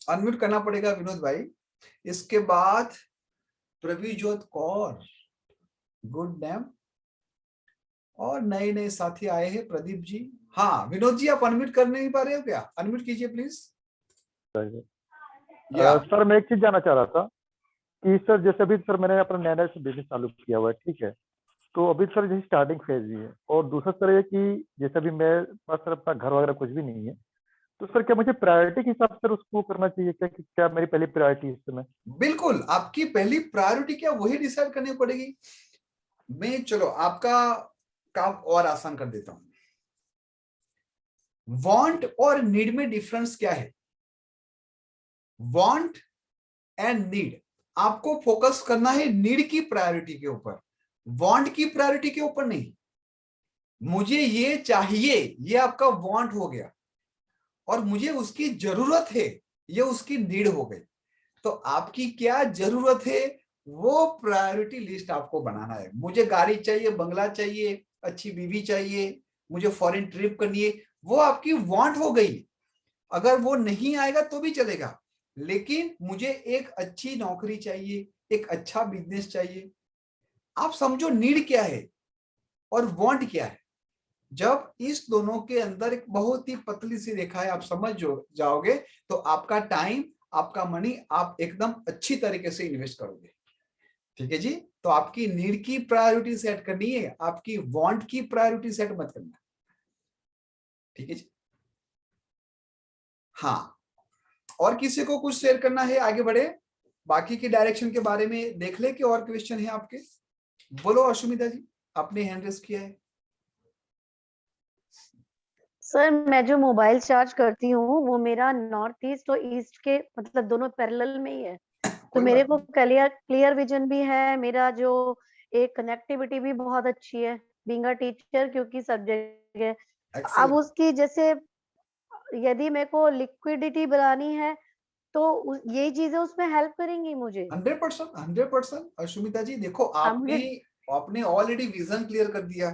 अनम्यूट करना पड़ेगा विनोद भाई। इसके बाद प्रवीजोत कौर, गुड नेम, और नए नए साथी आए हैं, प्रदीप जी। हाँ विनोद जी, आप अनम्यूट कर नहीं पा रहे हो क्या? अनम्यूट कीजिए प्लीज। या सर मैं एक चीज जानना चाह रहा था कि सर जैसे अभी सर मैंने अपना नया नया बिजनेस चालू किया हुआ है, ठीक है, तो अभी सर जैसे स्टार्टिंग फेज ही है, और दूसरा सर ये कि जैसे अभी मेरे पास सर अपना घर वगैरह कुछ भी नहीं है, तो सर क्या मुझे प्रायोरिटी के हिसाब से सर उसको करना चाहिए क्या, कि क्या मेरी पहली प्रायोरिटी इस समय? बिल्कुल, आपकी पहली प्रायोरिटी क्या वही डिसाइड करनी पड़ेगी। मैं चलो आपका काम और आसान कर देता हूं। वांट और नीड में डिफरेंस क्या है? वांट एंड नीड, आपको फोकस करना है नीड की प्रायोरिटी के ऊपर, वांट की प्रायोरिटी के ऊपर नहीं। मुझे ये चाहिए, ये आपका वांट हो गया, और मुझे उसकी जरूरत है, ये उसकी नीड हो गई। तो आपकी क्या जरूरत है वो प्रायोरिटी लिस्ट आपको बनाना है। मुझे गाड़ी चाहिए, बंगला चाहिए, अच्छी बीवी चाहिए, मुझे फॉरेन ट्रिप करनी है, वो आपकी वांट हो गई। अगर वो नहीं आएगा तो भी चलेगा, लेकिन मुझे एक अच्छी नौकरी चाहिए, एक अच्छा बिजनेस चाहिए। आप समझो नीड क्या है और वांट क्या है। जब इस दोनों के अंदर एक बहुत ही पतली सी रेखा है, आप समझ जाओगे, तो आपका टाइम, आपका मनी आप एकदम अच्छी तरीके से इन्वेस्ट करोगे। ठीक है जी। तो आपकी नीड की प्रायोरिटी सेट करनी है, आपकी वांट की प्रायोरिटी सेट मत करना। ठीक है जी। हाँ, और किसी को कुछ शेयर करना है, आगे बढ़े, बाकी की डायरेक्शन के बारे में देख ले कि और क्वेश्चन है आपके। बोलो अश्मिता जी, आपने हैंड रेस किया है। सर मैं जो मोबाइल चार्ज करती हूँ वो मेरा नॉर्थ ईस्ट और ईस्ट के मतलब दोनों पैरेलल में ही है, तो कोई मेरे बात को क्लियर विजन भी है, मेरा जो एक कनेक्टिविटी भी बहुत अच्छी है बीइंग अ टीचर, क्योंकि सब जगह। अब एक्सेलेंट। उसकी जैसे यदि मेरे को लिक्विडिटी बनानी है तो ये चीजें उसमें हेल्प करेंगी मुझे। 100%, 100% अश्मिता जी, देखो आपने 100। आपने ऑलरेडी विजन क्लियर कर दिया,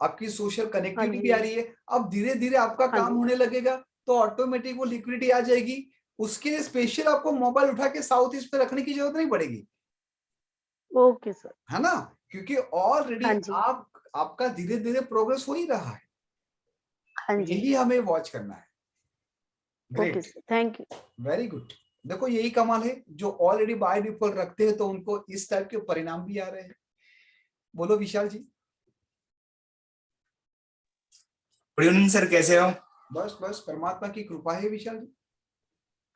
आपकी सोशल हाँ कनेक्टिविटी भी जी। आ रही है। अब धीरे धीरे आपका हाँ काम जी। होने लगेगा, तो ऑटोमेटिक वो लिक्विडिटी आ जाएगी। उसके लिए स्पेशल आपको मोबाइल उठा के साउथ ईस्ट पे रखने की जरूरत नहीं पड़ेगी, ओके सर। है ना, क्योंकि ऑलरेडी हाँ जी। आपका धीरे धीरे प्रोग्रेस हो ही रहा है। हाँ जी। यही हमें वॉच करना है। Okay great, sir, thank you. Very good. देखो यही कमाल है, जो ऑलरेडी बाय डिफॉल्ट रखते हैं तो उनको इस टाइप के परिणाम भी आ रहे हैं। बोलो विशाल जी। गुड इवनिंग सर, कैसे हो? बस बस परमात्मा की कृपा है विशाल जी।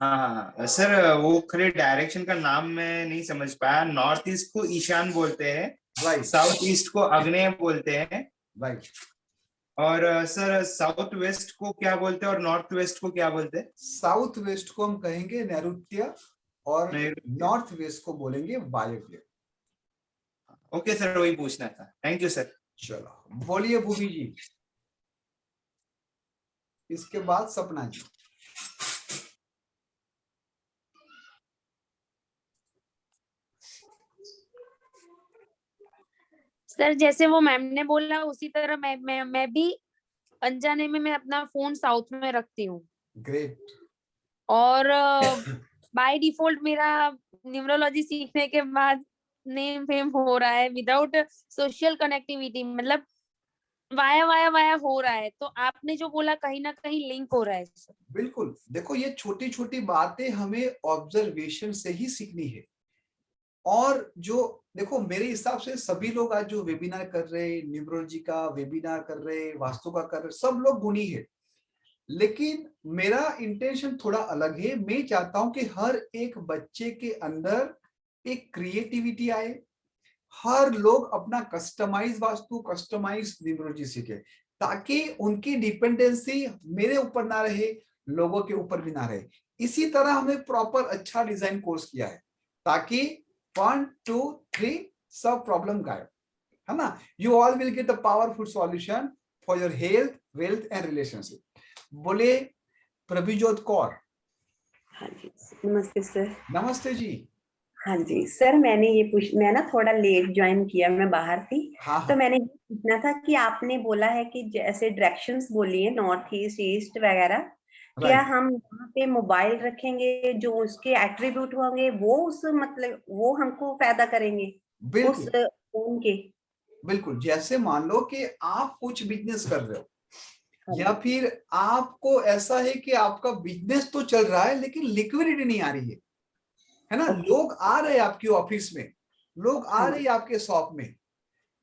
हाँ हाँ हाँ सर, वो खरे डायरेक्शन का नाम मैं नहीं समझ पाया। नॉर्थ ईस्ट को ईशान बोलते हैं, राइट, साउथ ईस्ट को आग्नेय बोलते हैं, राइट। और सर साउथ वेस्ट को क्या बोलते हैं और नॉर्थ वेस्ट को क्या बोलते हैं? साउथ वेस्ट को हम कहेंगे नैऋत्य, और नैऋत्य। नॉर्थ वेस्ट को बोलेंगे वायव्य। ओके सर, वही पूछना था। Thank you sir. चलो बोलिए भूमि जी, इसके बाद सपना जी। सर जैसे वो मैम ने बोला उसी तरह मैं भी अनजाने में मैं अपना फोन साउथ में रखती हूँ, ग्रेट। और बाय डिफॉल्ट मेरा न्यूमरोलॉजी सीखने के बाद नेम फेम हो रहा है विदाउट सोशल कनेक्टिविटी, मतलब वाया वाया वाया हो रहा है। तो आपने जो बोला कहीं ना कहीं लिंक हो रहा है सर। बिल्कुल, देखो ये छोटी छोटी बातें हमें ऑब्जर्वेशन से ही सीखनी है। और जो देखो मेरे हिसाब से सभी लोग आज जो वेबिनार कर रहे, न्यूमरोलॉजी का वेबिनार कर रहे, वास्तु का कर रहे, सब लोग गुणी है। लेकिन मेरा इंटेंशन थोड़ा अलग है। मैं चाहता हूं कि हर एक बच्चे के अंदर एक क्रिएटिविटी आए, हर लोग अपना कस्टमाइज वास्तु, कस्टमाइज न्यूमरोलॉजी सीखे, ताकि उनकी डिपेंडेंसी मेरे ऊपर ना रहे, लोगों के ऊपर भी ना रहे। इसी तरह हमने प्रॉपर अच्छा डिजाइन कोर्स किया है, ताकि 1 2 3 सब प्रॉब्लम गायब, है ना। You all will get a powerful solution for your health, wealth and relationship. बोले प्रभुजोत कौर। हाँ जी, नमस्ते सर। नमस्ते जी। हाँ जी सर, मैं ना थोड़ा लेट ज्वाइन किया, मैं बाहर थी। हाँ तो हाँ, मैंने ये पूछना था कि आपने बोला है कि जैसे डायरेक्शंस बोली है नॉर्थ ईस्ट, ईस्ट वगैरह, क्या राइट। हम वहाँ पे मोबाइल रखेंगे जो उसके एट्रीब्यूट होंगे वो उस मतलब वो हमको फायदा करेंगे उस बिल्कुल फोन के? बिल्कुल, जैसे मान लो कि आप कुछ बिजनेस कर रहे हो या फिर आपको ऐसा है कि आपका बिजनेस तो चल रहा है लेकिन लिक्विडिटी नहीं आ रही है ना। लोग आ रहे हैं आपकी ऑफिस में, लोग आ रहे हैं आपके शॉप में,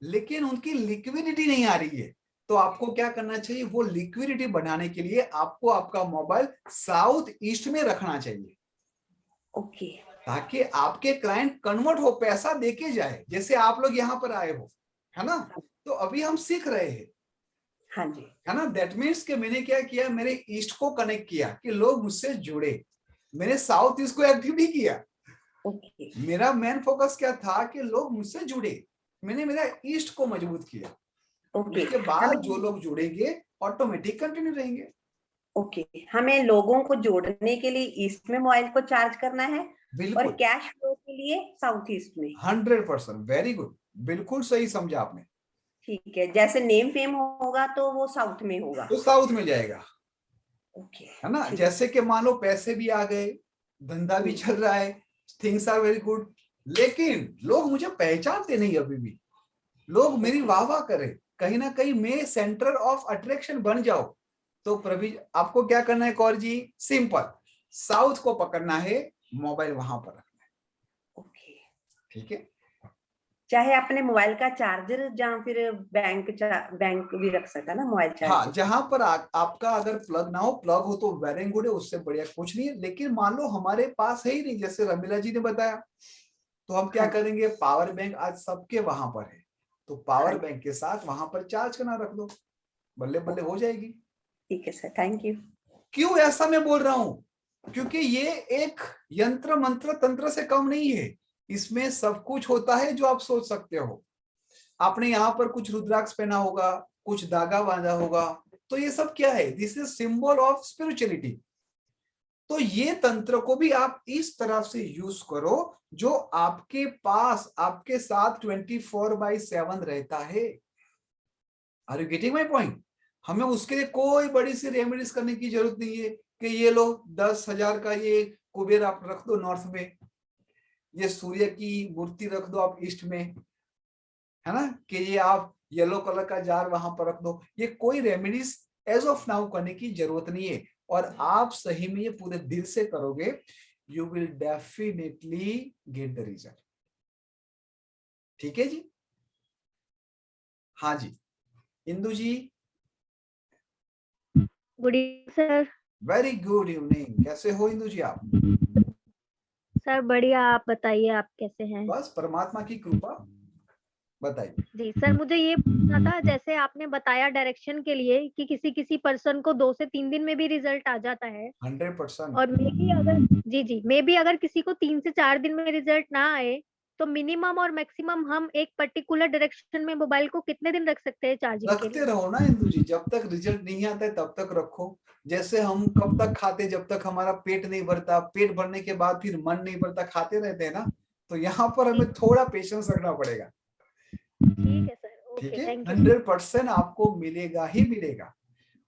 लेकिन उनकी लिक्विडिटी नहीं आ रही है। तो आपको क्या करना चाहिए, वो लिक्विडिटी बढ़ाने के लिए आपको आपका मोबाइल साउथ ईस्ट में रखना चाहिए। ओके, ताकि आपके क्लाइंट कन्वर्ट हो, पैसा देके जाए, जैसे आप लोग यहाँ पर आए हो, है ना। तो अभी हम सीख रहे हैं, हाँ जी, है ना। दैट मीन्स कि मैंने क्या किया, मेरे ईस्ट को कनेक्ट किया कि लोग मुझसे जुड़े, मैंने साउथ ईस्ट को एक्टिव भी किया। ओके, मेरा मेन फोकस क्या था कि लोग मुझसे जुड़े, मैंने मेरा ईस्ट को मजबूत किया। ओके। उसके बाद जो लोग जुड़ेंगे ऑटोमेटिक कंटिन्यू रहेंगे। ओके, हमें लोगों को जोड़ने के लिए ईस्ट में मोबाइल को चार्ज करना है और बिल्कुल, कैश फ्लो के लिए साउथ ईस्ट में। 100%, वेरी गुड, बिल्कुल सही समझा आपने। ठीक है, जैसे नेम फेम होगा तो वो साउथ में होगा, तो साउथ में जाएगा, ओके, है ना। ठीक। जैसे कि मान लो पैसे भी आ गए, धंधा भी चल रहा है, थिंग्स आर वेरी गुड, लेकिन लोग मुझे पहचानते नहीं अभी भी, लोग मेरी वाह वाह करें, कहीं ना कहीं मैं सेंटर ऑफ अट्रैक्शन बन जाओ। तो प्रभु आपको क्या करना है कौर जी, सिंपल, साउथ को पकड़ना है, मोबाइल वहां पर रखना है, ओके। ठीक है। चाहे अपने मोबाइल का चार्जर या फिर बैंक भी रख सकता है ना मोबाइल हाँ, चार्जर। जहां पर आपका अगर प्लग ना हो, प्लग हो तो वेरी गुड है, उससे बढ़िया कुछ नहीं है। लेकिन मान लो हमारे पास है ही नहीं, जैसे रमीला जी ने बताया, तो हम क्या करेंगे, पावर बैंक आज सबके वहां पर है, तो पावर बैंक के साथ वहां पर चार्ज करना रख दो, बल्ले बल्ले हो जाएगी। ठीक है सर, थैंक यू। क्यों ऐसा मैं बोल रहा हूं, क्योंकि ये एक यंत्र मंत्र तंत्र से कम नहीं है, इसमें सब कुछ होता है जो आप सोच सकते हो। आपने यहाँ पर कुछ रुद्राक्ष पहना होगा, कुछ धागा बांधा होगा, तो ये सब क्या है, this is symbol of spirituality. तो ये तंत्र को भी आप इस तरह से यूज करो जो आपके पास, आपके साथ 24/7 रहता है। Are you getting my point. हमें उसके लिए कोई बड़ी सी रेमेडीज करने की जरूरत नहीं है कि ये लो 10,000 का ये कुबेर आप रख दो नॉर्थ में, ये सूर्य की मूर्ति रख दो आप ईस्ट में, है ना, कि ये आप येलो कलर का जार वहां पर रख दो। ये कोई रेमेडीज एज ऑफ नाउ करने की जरूरत नहीं है, और आप सही में ये पूरे दिल से करोगे, you will definitely get the result. ठीक है जी। हाँ जी, Indu ji. Good evening sir. Very good evening, कैसे हो इंदु जी आप? सर बढ़िया, आप बताइए आप कैसे हैं? बस परमात्मा की कृपा, बताइए। जी सर, मुझे ये पूछना था, जैसे आपने बताया डायरेक्शन के लिए कि किसी किसी पर्सन को 2 से 3 दिन में भी रिजल्ट आ जाता है 100%। और मे भी अगर जी मे भी अगर किसी को 3 से 4 दिन में रिजल्ट ना आए तो मिनिमम और मैक्सिमम हम एक पर्टिकुलर डायरेक्शन में मोबाइल को कितने दिन रख सकते हैं चार्जिंग के रखते लिए? रहो ना इंदु जी, जब तक रिजल्ट नहीं आता है तब तक रखो। जैसे हम कब तक खाते, जब तक हमारा पेट नहीं भरता, पेट भरने के बाद फिर मन नहीं भरता, खाते रहते हैं ना। तो यहाँ पर हमें थोड़ा पेशेंस रखना पड़ेगा। ठीक है सर, ठीक ओके, है, थैंक यू। 100% आपको मिलेगा ही मिलेगा।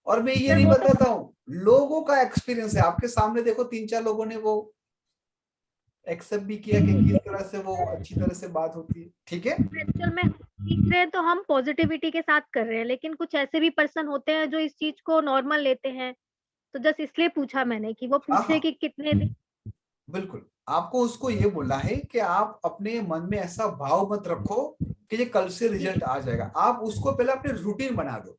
और मैं ये सर, नहीं वो तो बताता हूँ, लोगों का एक्सपीरियंस है, आपके सामने देखो 3-4 लोगों ने वो एक्सेप्ट भी किया कि किस तरह से वो अच्छी तरह से बात होती है। ठीक है, एक्चुअल में सीख रहे हैं तो हम पॉजिटिविटी के साथ कर रहे हैं, लेकिन कुछ ऐसे भी पर्सन होते हैं जो इस चीज को नॉर्मल लेते हैं, तो जस्ट इसलिए पूछा मैंने कि वो हाँ, पूछे हाँ। कि कितने दिन। बिल्कुल, आपको उसको ये बोलना है कि आप अपने मन में ऐसा भाव मत रखो कि ये कल से रिजल्ट आ जाएगा। आप उसको पहले अपने रूटीन बना दो,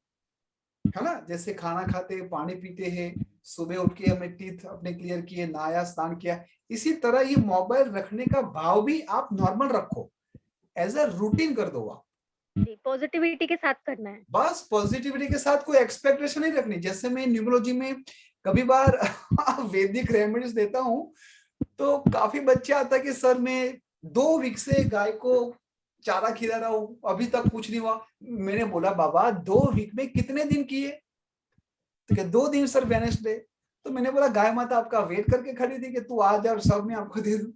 है ना। जैसे खाना खाते, पानी पीते हैं, सुबह उठ के हमें टीथ अपने क्लियर किए, नहाया, स्नान किया, इसी तरह ये मोबाइल रखने का भाव भी आप नॉर्मल रखो, एज अ रूटीन कर दो आप। जी, पॉजिटिविटी के साथ करना है। बस पॉजिटिविटी के साथ, कोई एक्सपेक्टेशन नहीं रखनी। जैसे मैं न्यूमरोलॉजी में कभी बार वैदिक रेमेडीज देता हूँ, तो काफी बच्चे आता है कि सर मैं 2 वीक से गाय को चारा खिला रहा हूँ, अभी तक कुछ नहीं हुआ। मैंने बोला बाबा 2 वीक में कितने दिन किए? तो क्या 2 दिन सर, वेडनेसडे। तो मैंने बोला गाय माता आपका वेट करके खड़ी थी कि तू आ जा और सब मैं आपको दे दूं,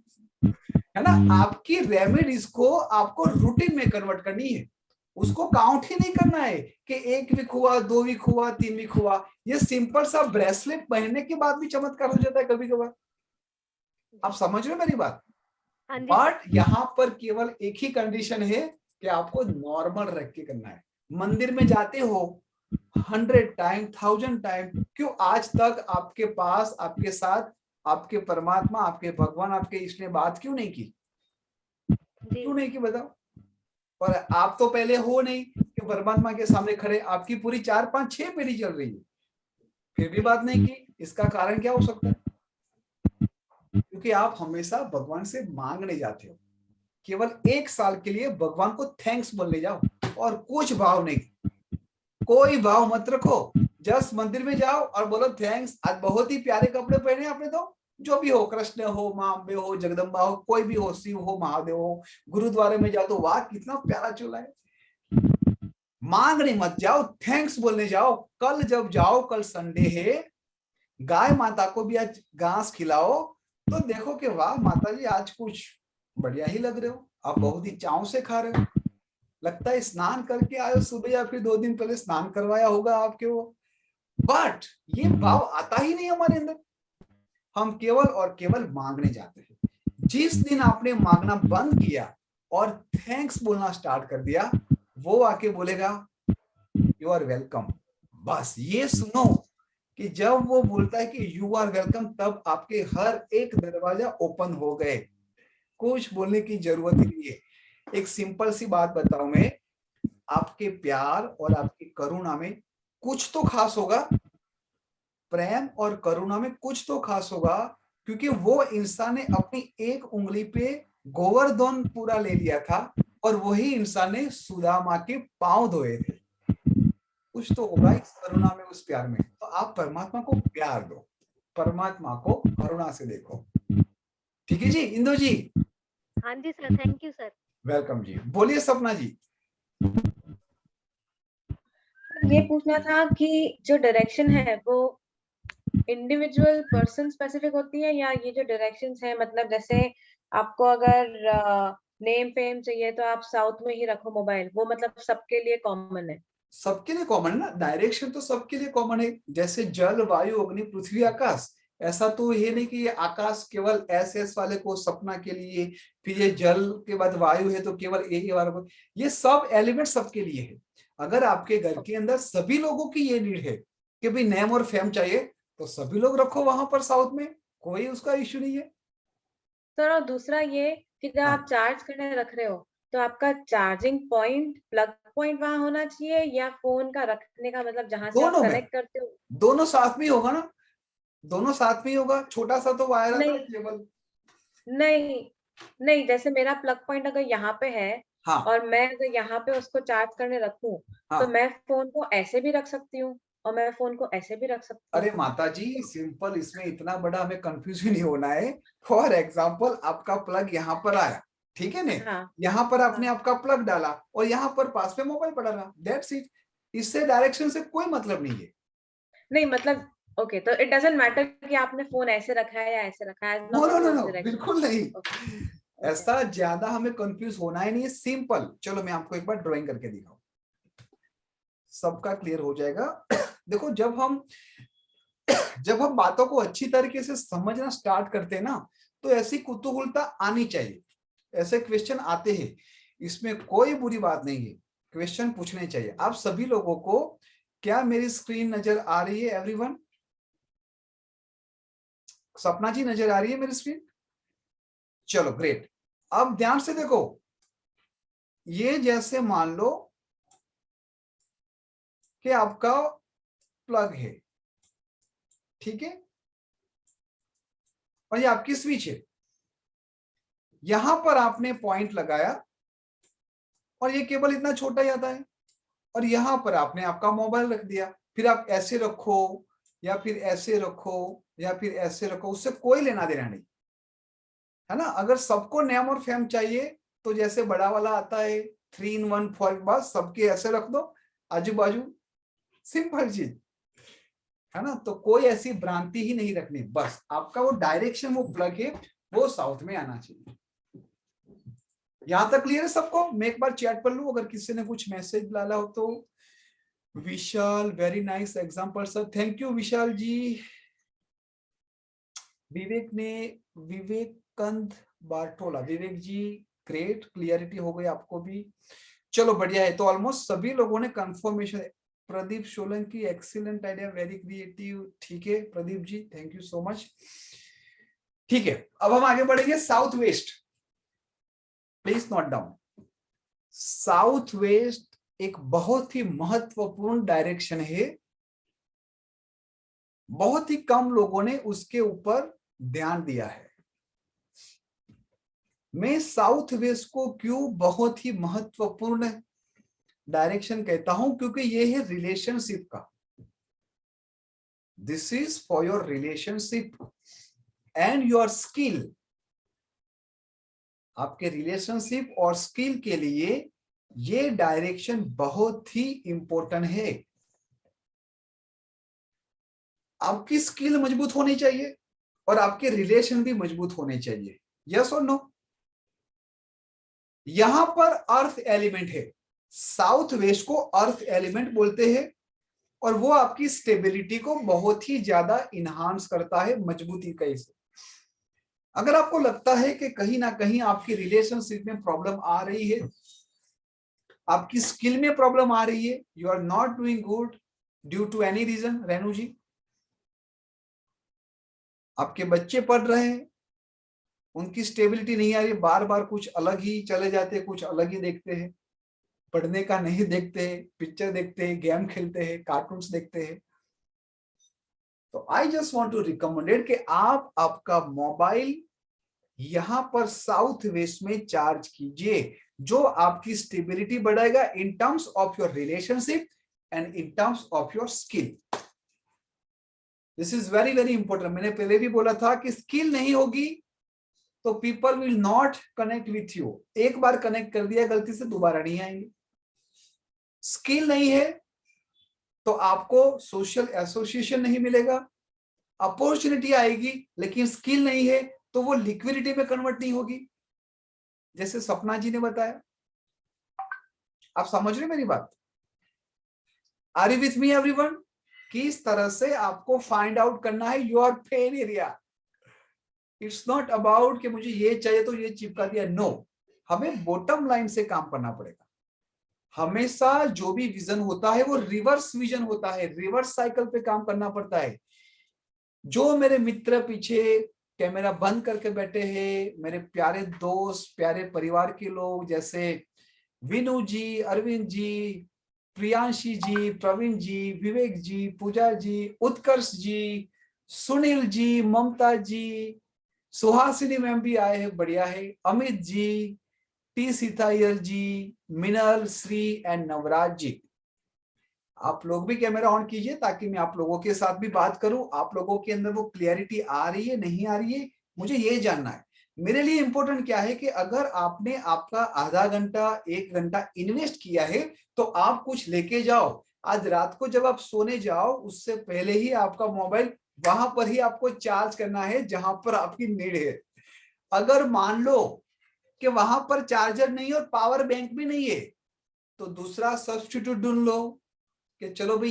है ना। आपकी रेमेडीज को आपको रूटीन में कन्वर्ट करनी है, उसको काउंट ही नहीं करना है कि 1 वीक हुआ, 2 वीक हुआ, 3 वीक हुआ। ये सिंपल सा ब्रेसलेट पहनने के बाद भी चमत्कार हो जाता है कभी कभार। आप समझ रहे हो मेरी बात? हाँ जी। बट यहाँ पर केवल एक ही कंडीशन है कि आपको नॉर्मल रख के करना है। मंदिर में जाते हो 100 टाइम 1000 टाइम, क्यों आज तक आपके पास आपके साथ आपके परमात्मा आपके भगवान आपके इष्ट ने बात क्यों नहीं की? क्यों नहीं की बताओ? और आप तो पहले हो नहीं कि परमात्मा के सामने खड़े, आपकी पूरी 4 5 6 पीढ़ी चल रही है, फिर भी बात नहीं की। इसका कारण क्या हो सकता है? क्योंकि आप हमेशा भगवान से मांगने जाते हो, केवल 1 साल के लिए भगवान को थैंक्स बोलने जाओ और कुछ भाव नहीं, कोई भाव मत रखो। जस्ट मंदिर में जाओ और बोलो थैंक्स, आज बहुत ही प्यारे कपड़े पहने आपने, तो जो भी हो, कृष्ण हो, मां अम्बे हो, जगदम्बा हो, कोई भी हो, शिव हो, महादेव हो। गुरुद्वारे में जाओ तो वाह कितना प्यारा चोला है। मांगने मत जाओ, थैंक्स बोलने जाओ। कल जब जाओ, कल संडे है, गाय माता को भी आज घास खिलाओ तो देखो कि वाह माता जी आज कुछ बढ़िया ही लग रहे हो, आप बहुत ही चाव से खा रहे हो, लगता है स्नान करके आए हो सुबह या फिर 2 दिन पहले स्नान करवाया होगा आपके वो। बट ये भाव आता ही नहीं हमारे अंदर, हम केवल और केवल मांगने जाते हैं। जिस दिन आपने मांगना बंद किया और थैंक्स बोलना स्टार्ट कर दिया, वो आके बोलेगा यू आर वेलकम। बस ये सुनो कि जब वो बोलता है कि यू आर वेलकम, तब आपके हर एक दरवाजा ओपन हो गए, कुछ बोलने की जरूरत ही नहीं है। एक सिंपल सी बात बताऊं मैं, आपके प्यार और आपकी करुणा में कुछ तो खास होगा, प्रेम और करुणा में कुछ तो खास होगा, क्योंकि वो इंसान ने अपनी एक उंगली पे गोवर्धन पूरा ले लिया था और वही इंसान ने सुदामा के पांव धोए थे। कुछ तो होगा इस करुणा में, उस प्यार में। तो आप परमात्मा को प्यार दो, परमात्मा को करुणा से देखो। ठीक है जी इंदु जी? हाँ जी sir, thank you sir. Welcome जी। बोलिए सपना जी। ये पूछना था कि जो डायरेक्शन है वो इंडिविजुअल पर्सन स्पेसिफिक होती है, या ये जो डायरेक्शंस है, मतलब जैसे आपको अगर नेम फेम चाहिए तो आप साउथ में ही रखो मोबाइल, वो मतलब सबके लिए कॉमन है? सबके लिए कॉमन ना, डायरेक्शन तो सबके लिए कॉमन है। जैसे जल वायु अग्नि पृथ्वी आकाश, ऐसा तो ये नहीं कि ये आकाश केवल एस वाले को, सपना के लिए, फिर ये जल के बाद वायु है तो केवल ए वाले को। ये सब एलिमेंट सबके लिए है। अगर आपके घर के अंदर सभी लोगों की ये नीड है कि भाई नेम और फेम चाहिए, तो सभी लोग रखो वहां पर साउथ में, कोई उसका इश्यू नहीं है। सर और दूसरा ये कि जब आप चार्ज करने रख रहे हो तो आपका चार्जिंग पॉइंट, प्लग पॉइंट वहां होना चाहिए, या फोन का रखने का मतलब जहां से आप दोनों में, कनेक्ट करते हो? दोनों साथ में ही होगा ना, दोनों साथ में ही होगा। छोटा सा तो वायर आता है केवल। नहीं नहीं, जैसे मेरा प्लग पॉइंट अगर यहाँ पे है, हाँ, और मैं अगर यहाँ पे उसको चार्ज करने रखूं, हाँ, तो मैं फोन को ऐसे भी रख सकती हूँ और मैं फोन को ऐसे भी रख सकती हूँ। अरे माता जी सिंपल, इसमें इतना बड़ा हमें कंफ्यूज नहीं होना है। फॉर एग्जाम्पल आपका प्लग यहाँ पर आया, ठीक है ना? हाँ, यहाँ पर आपने आपका प्लग डाला और यहाँ पर पास में मोबाइल पड़ा रहा, दैट्स इट। इससे डायरेक्शन से कोई मतलब नहीं है। नहीं मतलब ओके, तो इट डजंट मैटर कि आपने फोन ऐसे रखा है या ऐसे रखा है, नो नो नो नो, बिल्कुल नहीं। Okay. ऐसा ज्यादा हमें कंफ्यूज होना ही नहीं है, सिंपल। चलो मैं आपको एक बार ड्राइंग करके दिखाऊं, सबका क्लियर हो जाएगा। देखो जब हम बातों को अच्छी तरीके से समझना स्टार्ट करते हैं ना, तो ऐसी कुतूहलता आनी चाहिए। ऐसे क्वेश्चन आते हैं, इसमें कोई बुरी बात नहीं है, क्वेश्चन पूछने चाहिए। आप सभी लोगों को क्या मेरी स्क्रीन नजर आ रही है एवरीवन? सपना जी नजर आ रही है मेरी स्क्रीन? चलो ग्रेट। अब ध्यान से देखो, ये जैसे मान लो कि आपका प्लग है, ठीक है, और ये आपकी स्विच है। यहां पर आपने पॉइंट लगाया और ये केबल इतना छोटा ही आता है, और यहां पर आपने आपका मोबाइल रख दिया। फिर आप ऐसे रखो या फिर ऐसे रखो या फिर ऐसे रखो, उससे कोई लेना देना नहीं है ना। अगर सबको नेम और फेम चाहिए तो जैसे बड़ा वाला आता है 3 in 1 फॉर, बस सबके ऐसे रख दो आजू बाजू, सिंपल चीज है ना। तो कोई ऐसी भ्रांति ही नहीं रखनी, बस आपका वो डायरेक्शन, वो प्लग है, वो साउथ में आना चाहिए। यहां तक क्लियर है सबको? मैं एक बार चैट पर लूं, अगर किसी ने कुछ मैसेज डाला हो तो। Vishal, very nice example sir, thank you Vishal ji. Vivek ने, विवेकंद बारटोला, विवेक जी ग्रेट, क्लियरिटी हो गई आपको भी। चलो बढ़िया है। तो ऑलमोस्ट सभी लोगों ने confirmation. Pradeep Solanki, excellent idea, very creative. ठीक है Pradeep ji, thank you so much. ठीक है, अब हम आगे बढ़ेंगे। South west, please note down. South west एक बहुत ही महत्वपूर्ण डायरेक्शन है, बहुत ही कम लोगों ने उसके ऊपर ध्यान दिया है। मैं साउथ वेस्ट को क्यों बहुत ही महत्वपूर्ण डायरेक्शन कहता हूं, क्योंकि ये है रिलेशनशिप का। This is for your relationship and your skill. आपके रिलेशनशिप और स्किल के लिए ये डायरेक्शन बहुत ही इंपॉर्टेंट है। आपकी स्किल मजबूत होनी चाहिए और आपके रिलेशन भी मजबूत होने चाहिए। यस और नो? यहां पर अर्थ एलिमेंट है। साउथ वेस्ट को अर्थ एलिमेंट बोलते हैं और वो आपकी स्टेबिलिटी को बहुत ही ज्यादा इनहांस करता है, मजबूती कैसे। अगर आपको लगता है कि कहीं ना कहीं आपकी रिलेशनशिप में प्रॉब्लम आ रही है, आपकी स्किल में प्रॉब्लम आ रही है, you are not doing good due to any reason, Renu ji, आपके बच्चे पढ़ रहे हैं, उनकी स्टेबिलिटी नहीं आ रही, बार बार कुछ अलग ही चले जाते हैं, कुछ अलग ही देखते हैं, पढ़ने का नहीं देखते हैं, पिक्चर देखते हैं, गेम खेलते हैं, कार्टून्स देखते हैं, तो I just want to recommended कि आप आपका मोबाइल यहां पर साउथ वेस्ट में चार्ज कीजिए, जो आपकी स्टेबिलिटी बढ़ाएगा in terms of your relationship and in terms of your skill. This is very very important. मैंने पहले भी बोला था कि स्किल नहीं होगी तो people will not connect with you. एक बार कनेक्ट कर दिया गलती से दोबारा नहीं आएंगे। स्किल नहीं है तो आपको सोशल एसोसिएशन नहीं मिलेगा, अपॉर्चुनिटी आएगी, लेकिन स्किल नहीं है तो वो लिक्विडिटी में कन्वर्ट नहीं होगी, जैसे सपना जी ने बताया। आप समझ रहे मेरी बात? Are you with me everyone? किस तरह से आपको फाइंड आउट करना है your pain area. It's not about कि मुझे ये चाहिए तो ये चिपका दिया, नो। हमें बॉटम लाइन से काम करना पड़ेगा। हमेशा जो भी विजन होता है वो रिवर्स विजन होता है, रिवर्स साइकिल पे काम करना पड़ता है। जो मेरे मित्र पीछे कैमरा बंद करके बैठे हैं, मेरे प्यारे दोस्त, प्यारे परिवार के लोग, जैसे विनू जी, अरविंद जी, प्रियांशी जी, प्रवीण जी, विवेक जी, पूजा जी, उत्कर्ष जी, सुनील जी, ममता जी, सुहासिनी मैम भी आए हैं, बढ़िया है, Amit ji, T सीतायल ji, Minal, Shri and Navraj जी। आप लोग भी कैमरा ऑन कीजिए ताकि मैं आप लोगों के साथ भी बात करूं। आप लोगों के अंदर वो क्लियरिटी आ रही है, नहीं आ रही है, मुझे ये जानना है। मेरे लिए इंपॉर्टेंट क्या है कि अगर आपने आपका आधा घंटा 1 घंटा इन्वेस्ट किया है तो आप कुछ लेके जाओ। आज रात को जब आप सोने जाओ उससे पहले ही आपका मोबाइल वहां पर ही आपको चार्ज करना है जहां पर आपकी नीड है। अगर मान लो कि वहां पर चार्जर नहीं और पावर बैंक भी नहीं है तो दूसरा सब्स्टिट्यूट ढूंढ लो कि चलो भाई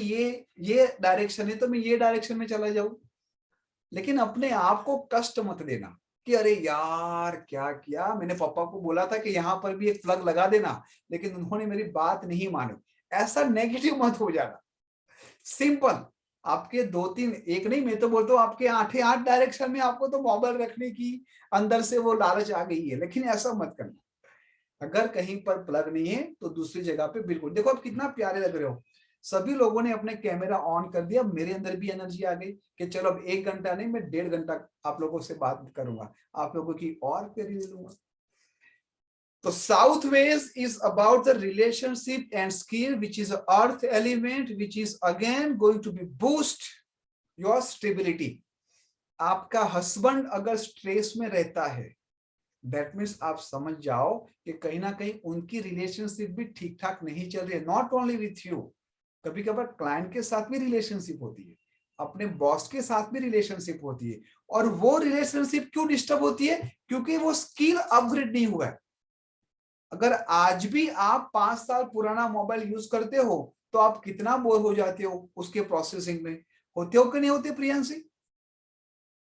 ये डायरेक्शन है तो मैं ये डायरेक्शन में चला जाऊं। लेकिन अपने आप को कष्ट मत देना कि अरे यार क्या किया, मैंने पापा को बोला था कि यहाँ पर भी एक प्लग लगा देना लेकिन उन्होंने मेरी बात नहीं मानी। ऐसा नेगेटिव मत हो जाना। सिंपल, आपके 2-3, एक नहीं, मैं तो बोलता हूँ आपके 8 डायरेक्शन में आपको तो मोबाइल रखने की अंदर से वो लालच आ गई है, लेकिन ऐसा मत करना। अगर कहीं पर प्लग नहीं है तो दूसरी जगह पे बिल्कुल। देखो आप कितना प्यारे लग रहे हो। सभी लोगों ने अपने कैमरा ऑन कर दिया, मेरे अंदर भी एनर्जी आ गई कि चलो अब 1 घंटा नहीं, मैं 1.5 घंटा आप लोगों से बात करूंगा, आप लोगों की और क्वेरी ले लूंगा। तो south west is about the relationship and skill which is earth element which is again going to be boost your stability. आपका हस्बैंड अगर स्ट्रेस में रहता है दैट मीन्स आप समझ जाओ कि कहीं ना कहीं उनकी रिलेशनशिप भी ठीक ठाक नहीं चल रही है। नॉट ओनली विथ यू, कभी कभार क्लाइंट के साथ भी रिलेशनशिप होती है, अपने बॉस के साथ भी रिलेशनशिप होती है। और वो रिलेशनशिप क्यों डिस्टर्ब होती है? क्योंकि वो स्किल अपग्रेड नहीं हुआ है। अगर आज भी आप 5 साल पुराना मोबाइल यूज करते हो तो आप कितना बोर हो जाते हो उसके प्रोसेसिंग में। होते हो कि नहीं होते प्रियांशी?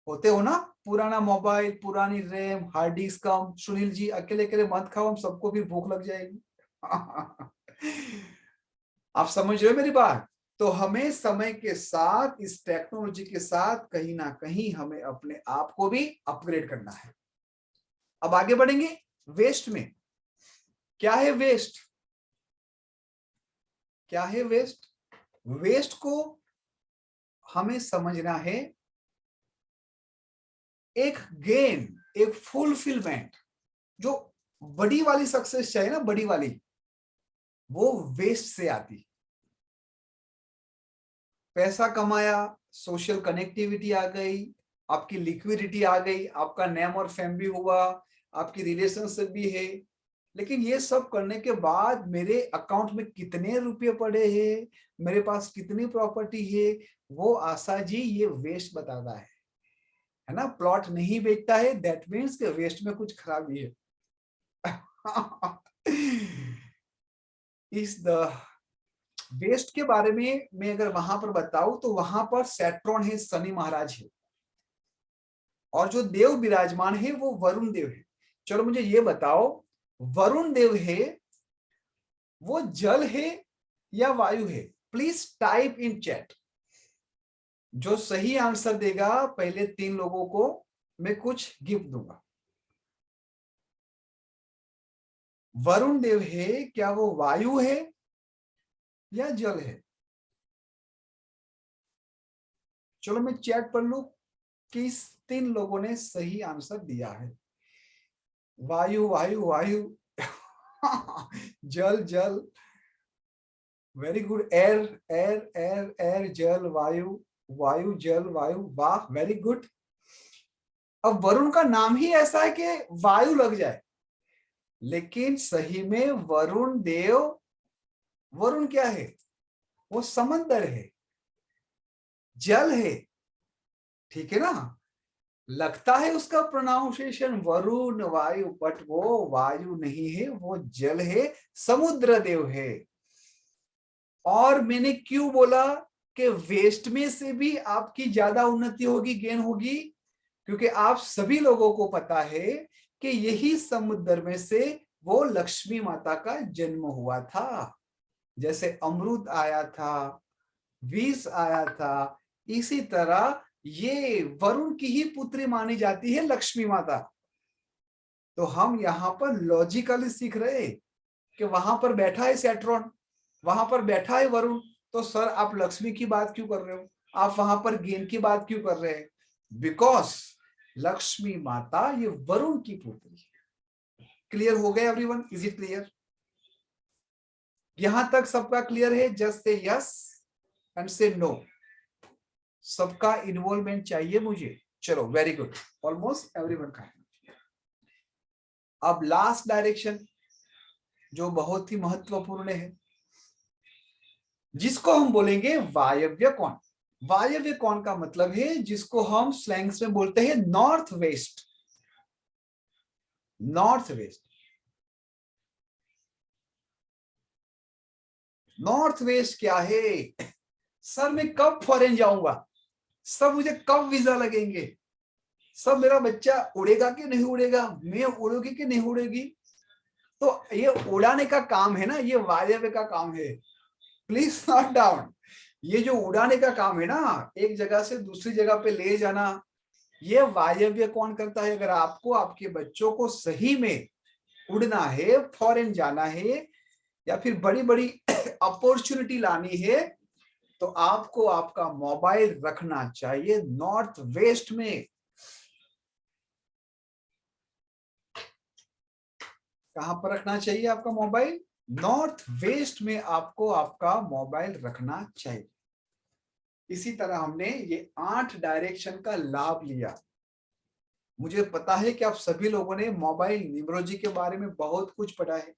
होते हो ना? पुराना मोबाइल, पुरानी रैम, हार्ड डिस्क कम। सुनील जी अकेले अकेले मत खाओ, हम सबको भी भूख लग जाएगी। आप समझ रहे हो मेरी बात? तो हमें समय के साथ, इस टेक्नोलॉजी के साथ कहीं ना कहीं हमें अपने आप को भी अपग्रेड करना है। अब आगे बढ़ेंगे वेस्ट में। क्या है वेस्ट? क्या है वेस्ट? वेस्ट को हमें समझना है एक गेन, एक फुलफिलमेंट। जो बड़ी वाली सक्सेस चाहिए ना, बड़ी वाली, वो वेस्ट से आती। पैसा कमाया, सोशल कनेक्टिविटी आ गई, आपकी लिक्विडिटी आ गई, आपका नेम और फेम भी हुआ, आपकी रिलेशनशिप भी है, लेकिन ये सब करने के बाद मेरे अकाउंट में कितने रुपए पड़े हैं, मेरे पास कितनी प्रॉपर्टी है, वो आशा जी ये वेस्ट बताता है ना। प्लॉट नहीं बेचता है, दैट मीन्स के वेस्ट में कुछ खराबी है। इस द वेस्ट के बारे में मैं अगर वहां पर बताऊं तो वहां पर सैटर्न है, शनि महाराज है, और जो देव विराजमान है वो वरुण देव है। चलो मुझे ये बताओ, वरुण देव है वो जल है या वायु है? Please type in chat. जो सही आंसर देगा पहले 3 लोगों को मैं कुछ गिफ्ट दूंगा। वरुण देव है, क्या वो वायु है या जल है? चलो मैं चैट पढ़ लूं किस 3 लोगों ने सही आंसर दिया है। वायु वायु वायु जल जल, very good. Air air air air, जल वायु, वायु जल वायु, वाह वेरी गुड। अब वरुण का नाम ही ऐसा है कि वायु लग जाए, लेकिन सही में वरुण देव, वरुण क्या है? वो समंदर है, जल है, ठीक है ना। लगता है उसका प्रोनाउंसिएशन वरुण वायु, बट वो वायु नहीं है, वो जल है, समुद्र देव है। और मैंने क्यों बोला कि वेस्ट में से भी आपकी ज्यादा उन्नति होगी, गेन होगी? क्योंकि आप सभी लोगों को पता है कि यही समुद्र में से वो लक्ष्मी माता का जन्म हुआ था। जैसे अमृत आया था, विष आया था, इसी तरह ये वरुण की ही पुत्री मानी जाती है लक्ष्मी माता। तो हम यहाँ पर लॉजिकली सीख रहे हैं कि वहां पर बैठा है सैटर्न, वहां पर बैठा है वरुण, तो सर आप लक्ष्मी की बात क्यों कर रहे हो? आप वहां पर गेन की बात क्यों कर रहे हैं? बिकॉज लक्ष्मी माता ये वरुण की पुत्री है। क्लियर हो गया एवरीवन? Is it clear? यहां तक सबका क्लियर है? जस्ट से यस एंड से नो। सबका इन्वॉल्वमेंट चाहिए मुझे। चलो वेरी गुड, ऑलमोस्ट एवरीवन का है। अब लास्ट डायरेक्शन जो बहुत ही महत्वपूर्ण है, जिसको हम बोलेंगे वायव्य कोण। वायव्य कोण का मतलब है जिसको हम स्लैंग्स में बोलते हैं north west. North west, north west क्या है? सर मैं कब फॉरेन जाऊंगा? सब मुझे कब वीजा लगेंगे? सब मेरा बच्चा उड़ेगा कि नहीं उड़ेगा? मैं उड़ूंगी कि नहीं उड़ेगी? तो ये उड़ाने का काम है ना, ये वायव्य का काम है। प्लीज नोट डाउन, ये जो उड़ाने का काम है ना, एक जगह से दूसरी जगह पे ले जाना, ये वायव्य कौन करता है? अगर आपको, आपके बच्चों को सही में उड़ना है, फॉरेन जाना है, या फिर बड़ी बड़ी अपॉर्चुनिटी लानी है, तो आपको आपका मोबाइल रखना चाहिए नॉर्थ वेस्ट में। कहां पर रखना चाहिए आपका मोबाइल? नॉर्थ वेस्ट में आपको आपका मोबाइल रखना चाहिए। इसी तरह हमने ये 8 डायरेक्शन का लाभ लिया। मुझे पता है कि आप सभी लोगों ने मोबाइल न्यूमरोलॉजी के बारे में बहुत कुछ पढ़ा है,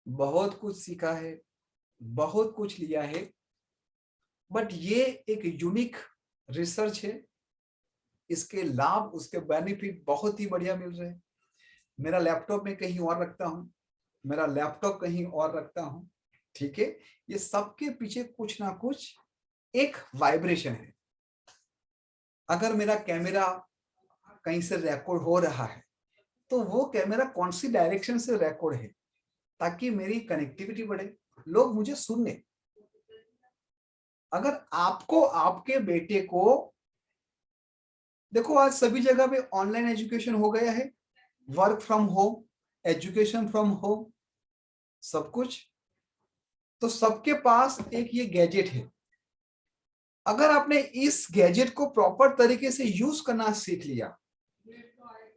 बहुत कुछ सीखा है, बहुत कुछ लिया है, बट ये एक यूनिक रिसर्च है। इसके लाभ, उसके बेनिफिट बहुत ही बढ़िया मिल रहे हैं। मेरा लैपटॉप में कहीं और रखता हूं, मेरा लैपटॉप कहीं और रखता हूं, ठीक है। ये सबके पीछे कुछ ना कुछ एक वाइब्रेशन है। अगर मेरा कैमरा कहीं से रिकॉर्ड हो रहा है, तो वो कैमरा कौन सी डायरेक्शन से रिकॉर्ड है, ताकि मेरी कनेक्टिविटी बढ़े, लोग मुझे सुनने। अगर आपको आपके बेटे को, देखो आज सभी जगह पे ऑनलाइन एजुकेशन हो गया है, work from home, education from home, सब कुछ, तो सबके पास एक ये गैजेट है। अगर आपने इस गैजेट को प्रॉपर तरीके से यूज करना सीख लिया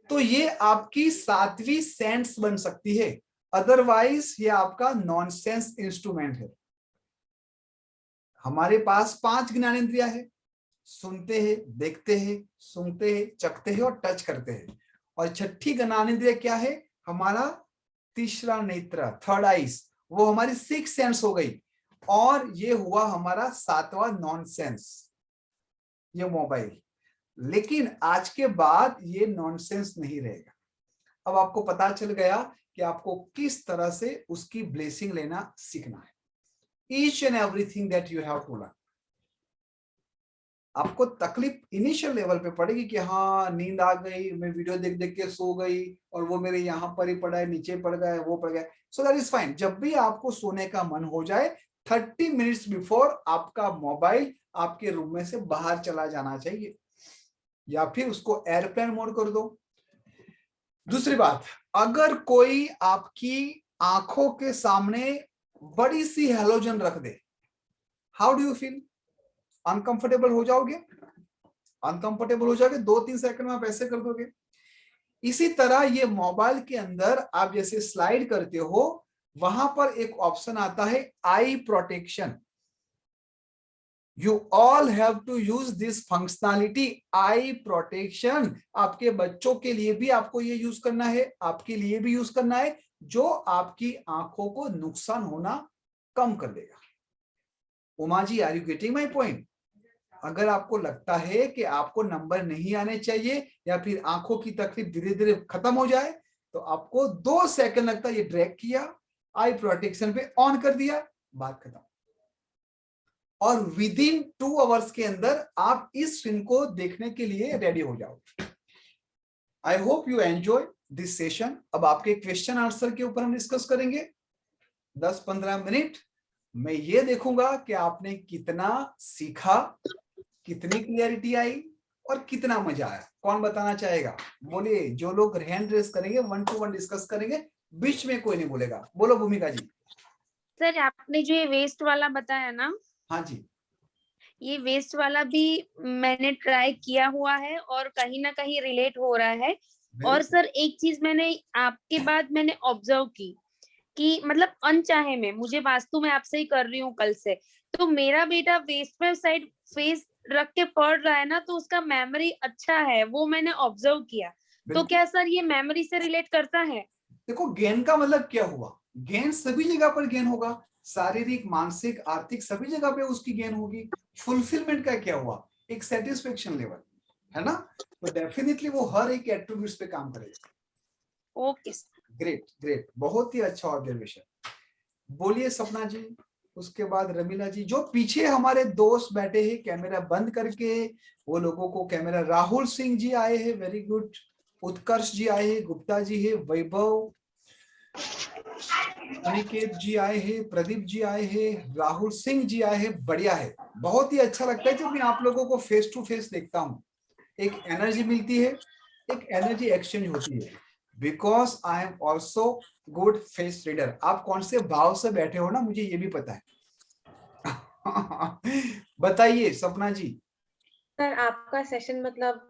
तो ये आपकी 7वीं सेंस बन सकती है, अदरवाइज ये आपका नॉनसेंस इंस्ट्रूमेंट है। हमारे पास 5 ज्ञानेंद्रियां है, सुनते हैं, देखते हैं, सूंघते हैं, चखते हैं और टच करते हैं। और छठी ज्ञानेंद्रिय क्या है? हमारा तीसरा नेत्र, थर्ड आइज, वो हमारी 6th सेंस हो गई। और ये हुआ हमारा 7वां नॉनसेंस, ये मोबाइल। लेकिन आज के बाद ये नॉनसेंस नहीं रहेगा। अब आपको पता चल गया कि आपको किस तरह से उसकी ब्लेसिंग लेना सीखना है। Each and everything that you have to learn. आपको तकलीफ इनिशियल लेवल पे पड़ेगी कि हाँ नींद आ गई, मैं वीडियो देख देख के सो गई और वो मेरे यहाँ पर ही पड़ा है, नीचे पड़ गया है, वो पड़ गया। So that is fine. जब भी आपको सोने का मन हो जाए 30 मिनट्स बिफोर आपका मोबाइल आपके रूम में से बाहर चला जाना चाहिए, या फिर उसको एयरप्लेन मोड कर दो। दूसरी बात, अगर कोई आपकी आंखों के सामने बड़ी सी हेलोजन रख दे, how do you feel? Uncomfortable हो जाओगे? अनकंफर्टेबल हो जाओगे, 2-3 सेकंड में आप ऐसे कर दोगे। इसी तरह ये मोबाइल के अंदर आप जैसे स्लाइड करते हो, वहां पर एक ऑप्शन आता है आई protection. You all have to use this functionality, I protection. आपके बच्चों के लिए भी आपको ये यूज करना है, आपके लिए भी यूज करना है, जो आपकी आंखों को नुकसान होना कम कर देगा। Uma ji, are you getting my point? अगर आपको लगता है कि आपको नंबर नहीं आने चाहिए या फिर आंखों की तकलीफ धीरे धीरे खत्म हो जाए, तो आपको 2 सेकंड लगता है, ये ड्रैग किया, आई प्रोटेक्शन पे ऑन कर दिया, बात खत्म। और विदिन 2 आवर्स के अंदर आप इस फिल्म को देखने के लिए रेडी हो जाओ। I hope you enjoy this session. अब आपके क्वेश्चन आंसर के ऊपर हम डिस्कस करेंगे 10-15 मिनट। मैं ये देखूंगा कि आपने कितना सीखा, कितनी क्लियरिटी आई और कितना मजा आया। कौन बताना चाहेगा? बोलिए। जो लोग हैंड रेस करेंगे 1-to-1 डिस्कस करेंगे, बीच में कोई नहीं बोलेगा। बोलो भूमिका जी। सर आपने जो ये वेस्ट वाला बताया ना, हाँ जी, ये वेस्ट वाला भी मैंने ट्राई किया हुआ है और कहीं ना कहीं रिलेट हो रहा है। और सर एक चीज मैंने आपके बाद मैंने ऑब्जर्व की कि मतलब अनचाहे में, मुझे वास्तु में आपसे ही कर रही हूँ कल से, तो मेरा बेटा वेस्ट पे साइड फेस रख के पढ़ रहा है ना, तो उसका मेमोरी अच्छा है, वो मैंने ऑब्जर्व किया। तो क्या सर ये मेमोरी से रिलेट करता है? देखो गेन का मतलब क्या हुआ? गेन सभी जगह पर गेन होगा, शारीरिक, मानसिक, आर्थिक सभी जगह पे उसकी गेन होगी। फुलफिलमेंट का क्या हुआ? एक सेटिस्फेक्शन लेवल, है ना? तो डेफिनेटली वो हर एक एट्रीब्यूट्स पे काम करेगा। ओके, ग्रेट ग्रेट, बहुत ही अच्छा ऑब्जर्वेशन। बोलिए सपना जी, उसके बाद रमीला जी। जो पीछे हमारे दोस्त बैठे हैं कैमरा बंद करके, वो लोगों को कैमरा, राहुल सिंह जी आए हैं, वेरी गुड। उत्कर्ष जी आए हैं, गुप्ता जी है, वैभव, अनिकेत जी आए हैं, प्रदीप जी आए हैं, राहुल सिंह जी आए हैं, बढ़िया है। बहुत ही अच्छा लगता है जब मैं आप लोगों को फेस टू फेस देखता हूँ। एक एनर्जी मिलती है, एक एनर्जी एक्सचेंज होती है। Because I am also good face reader. आप कौन से भाव से बैठे हो ना, मुझे ये भी पता है। बताइए सपना जी। सर आपका सेशन मतलब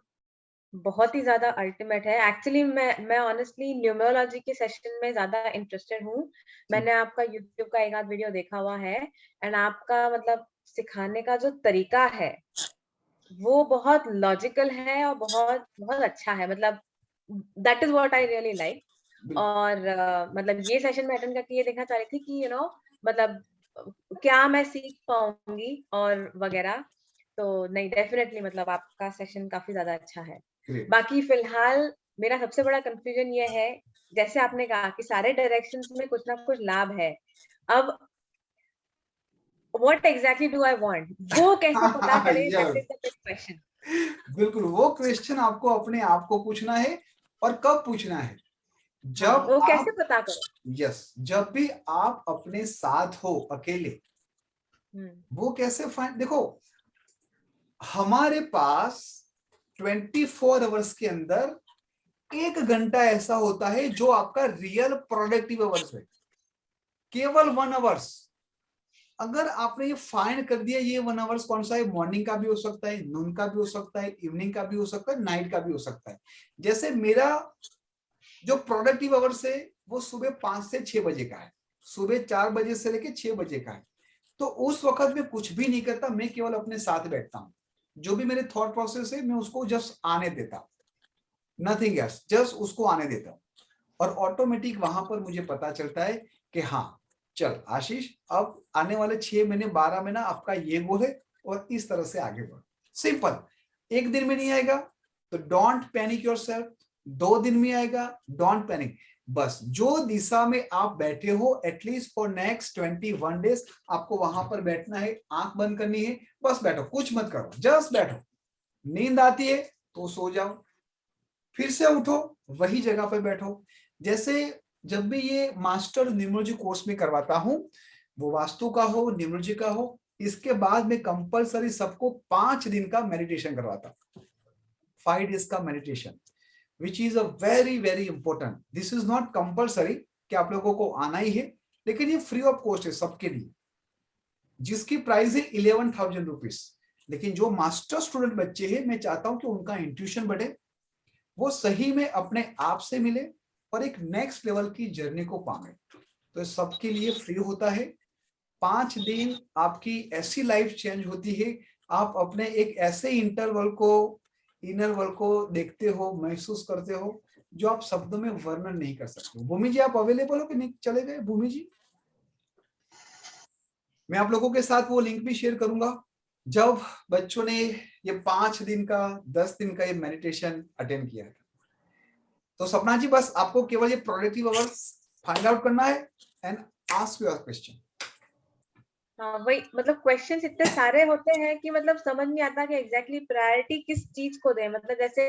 बहुत ही ज्यादा अल्टीमेट है। एक्चुअली मैं ऑनेस्टली न्यूमरोलॉजी के सेशन में ज्यादा इंटरेस्टेड हूँ। मैंने आपका यूट्यूब का एक आध वीडियो देखा हुआ है, एंड आपका मतलब सिखाने का जो तरीका है वो बहुत लॉजिकल है और बहुत बहुत अच्छा है। मतलब that is what I really like. और मतलब ये सेशन में अटेंड करके ये देखना चाह रही थी कि मतलब क्या मैं सीख पाऊंगी और वगैरह। तो नहीं, डेफिनेटली मतलब आपका सेशन काफी ज्यादा अच्छा है। बाकी फिलहाल मेरा सबसे बड़ा कंफ्यूजन ये है, जैसे आपने कहा कि सारे डायरेक्शंस में कुछ ना कुछ लाभ है। अब what exactly do I want? वो कैसे पता करें? That is the big question. बिल्कुल, वो क्वेश्चन आपको अपने आप को पूछना है। और कब पूछना है? जब वो आप कैसे पता करें? यस, जब भी आप अपने साथ हो अकेले, वो कैसे फाइंड, देखो हमारे पास 24 आवर्स के अंदर 1 घंटा ऐसा होता है जो आपका रियल प्रोडक्टिव आवर्स है, केवल 1 आवर्स। अगर आपने ये फाइंड कर दिया ये 1 आवर्स कौन सा है, मॉर्निंग का भी हो सकता है, नून का भी हो सकता है, इवनिंग का भी हो सकता है, नाइट का भी हो सकता है। जैसे मेरा जो प्रोडक्टिव आवर्स है वो सुबह 5 से 6 बजे का है, सुबह 4 बजे से लेके 6 बजे का है। तो उस वक्त में कुछ भी नहीं करता, मैं केवल अपने साथ बैठता हूँ, जो भी मेरे थॉट प्रोसेस है मैं उसको जस्ट आने देता हूँ, नथिंग एल्स, जस्ट उसको आने देता हूँ। और ऑटोमेटिक वहां पर मुझे पता चलता है कि हाँ चल आशीष, अब आने वाले 6 महीने 12 महीना आपका ये गोल है और इस तरह से आगे बढ़ो। सिंपल, 1 दिन में नहीं आएगा तो डोंट पैनिक योरसेल्फ, 2 दिन में आएगा, डोंट पैनिक। बस जो दिशा में आप बैठे हो एटलीस्ट फॉर नेक्स्ट 21 डेज आपको वहां पर बैठना है, आंख बंद करनी है, बस बैठो, कुछ मत करो, जस्ट बैठो। नींद आती है तो सो जाओ, फिर से उठो, वही जगह पर बैठो। जैसे जब भी ये मास्टर न्यूमरोलॉजी कोर्स में करवाता हूं, वो वास्तु का हो, न्यूमरोलॉजी का हो, इसके बाद में कंपलसरी सबको 5 दिन का मेडिटेशन करवाता हूं, 5 डेज का meditation, which is a very very important. This is not compulsory कि आप लोगों को आना ही है, लेकिन ये फ्री ऑफ कॉस्ट है सबके लिए, जिसकी प्राइस है 11,000 रुपीज। लेकिन जो मास्टर स्टूडेंट बच्चे हैं, मैं चाहता हूं कि उनका इंट्यूशन बढ़े, वो सही में अपने आप से मिले और एक नेक्स्ट लेवल की जर्नी को पाए। तो सबके लिए फ्री होता है। 5 दिन आपकी ऐसी लाइफ चेंज होती है, आप अपने एक ऐसे इंटरवल को, इनर वर्ल्ड को देखते हो, महसूस करते हो, जो आप शब्दों में वर्णन नहीं कर सकते। भूमि जी आप अवेलेबल हो कि नहीं? चले गए भूमि जी? मैं आप लोगों के साथ वो लिंक भी शेयर करूंगा। जब बच्चों ने ये 5 दिन का, 10 दिन का ये मेडिटेशन अटेंड किया था, तो सपना जी बस आपको केवल ये प्रोडक्टिव आवर्स फाइंड आउट करना है एंड आस्क योर क्वेश्चन। हाँ वही, मतलब क्वेश्चंस इतने सारे होते हैं कि मतलब समझ नहीं आता कि एग्जैक्टली प्रायोरिटी किस चीज को दें। मतलब जैसे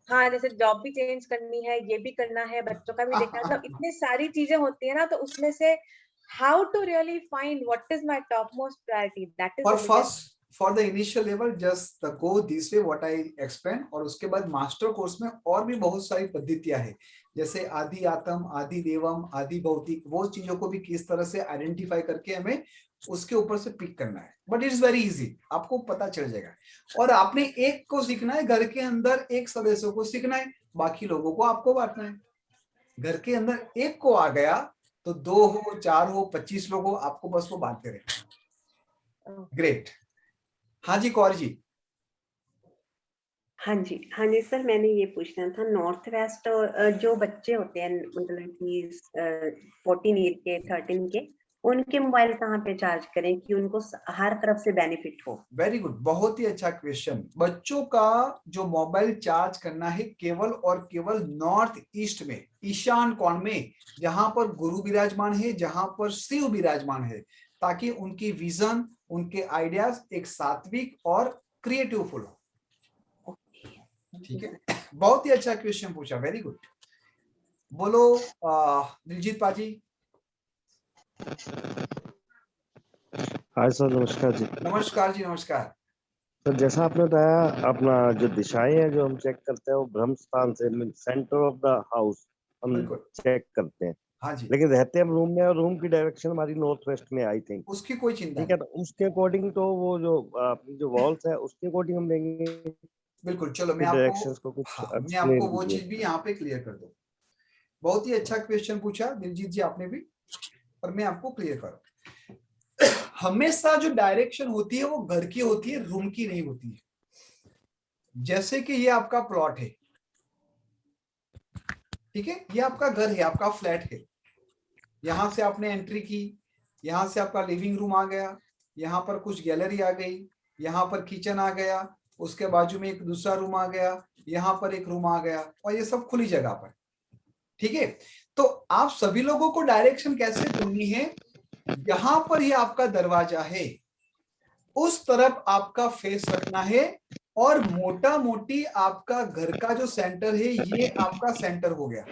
हाँ, जैसे जॉब भी चेंज करनी है, ये भी करना है, बच्चों का भी देखना है, मतलब इतनी सारी चीजें होती है ना, तो उसमें से how to really find what is my top most priority, that is for the initial level just go this way what I explain. और उसके बाद मास्टर कोर्स में और भी बहुत सारी पद्धतियां हैं, जैसे आदि आत्म, आदि देवम, आदि भौतिक, वो चीजों को भी किस तरह से आइडेंटिफाई करके हमें उसके ऊपर से पिक करना है। बट इट्स वेरी इजी, आपको पता चल जाएगा। और आपने एक को सीखना है, घर के अंदर एक सदस्य को सीखना है, बाकी लोगों को आपको बांटना है। घर के अंदर एक को आ गया तो 2 हो, 4 हो, 25 लोग हो, आपको बस वो बांटते रहे। ग्रेट। हाँ जी कौर जी। हाँ जी सर, मैंने ये पूछना था, नॉर्थ वेस्ट जो बच्चे होते हैं, मतलब कि 14 ईयर के, 13 के, उनके मोबाइल कहाँ पे चार्ज करें कि उनको हर तरफ से बेनिफिट हो? वेरी गुड, बहुत ही अच्छा क्वेश्चन। बच्चों का जो मोबाइल चार्ज करना है केवल और केवल नॉर्थ ईस्ट में, ईशान कोण में, जहां पर गुरु विराजमान है, जहां पर शिव विराजमान है, ताकि उनकी विजन, उनके आइडियाज एक सात्विक और क्रिएटिव फुल हो। ठीक है, बहुत ही अच्छा क्वेश्चन पूछा, वेरी गुड। बोलो दिलजीत पाजी। हाय सर, नमस्कार जी। नमस्कार जी, नमस्कार सर। जैसा आपने बताया, अपना जो दिशाएं हैं जो हम चेक करते हैं वो ब्रह्म स्थान से, सेंटर ऑफ द हाउस हम चेक करते हैं। हाँ जी। लेकिन रहते हम रूम में और रूम की डायरेक्शन हमारी नॉर्थ वेस्ट में, आई थिंक। उसकी कोई चिंता ठीक है, तो उसके अकॉर्डिंग तो वो जो अपनी जो वॉल्स है उसके अकॉर्डिंग हम लेंगे। बिल्कुल, चलो मैं आपको वो चीज भी यहाँ पे क्लियर कर दूं। बहुत ही अच्छा क्वेश्चन पूछा दिलजीत जी आपने भी, और मैं आपको क्लियर करूं। हमेशा जो डायरेक्शन होती है वो घर की होती है, रूम की नहीं होती है। जैसे कि ये आपका प्लॉट है, ठीक है, ये आपका घर है, आपका फ्लैट है, यहां से आपने एंट्री की, यहां से आपका लिविंग रूम आ गया, यहाँ पर कुछ गैलरी आ गई, यहाँ पर किचन आ गया, उसके बाजू में एक दूसरा रूम आ गया, यहाँ पर एक रूम आ गया, और ये सब खुली जगह पर। ठीक है, तो आप सभी लोगों को डायरेक्शन कैसे ढूंढनी है? यहां पर ही आपका दरवाजा है, उस तरफ आपका फेस रखना है, और मोटा मोटी आपका घर का जो सेंटर है ये आपका सेंटर हो गया।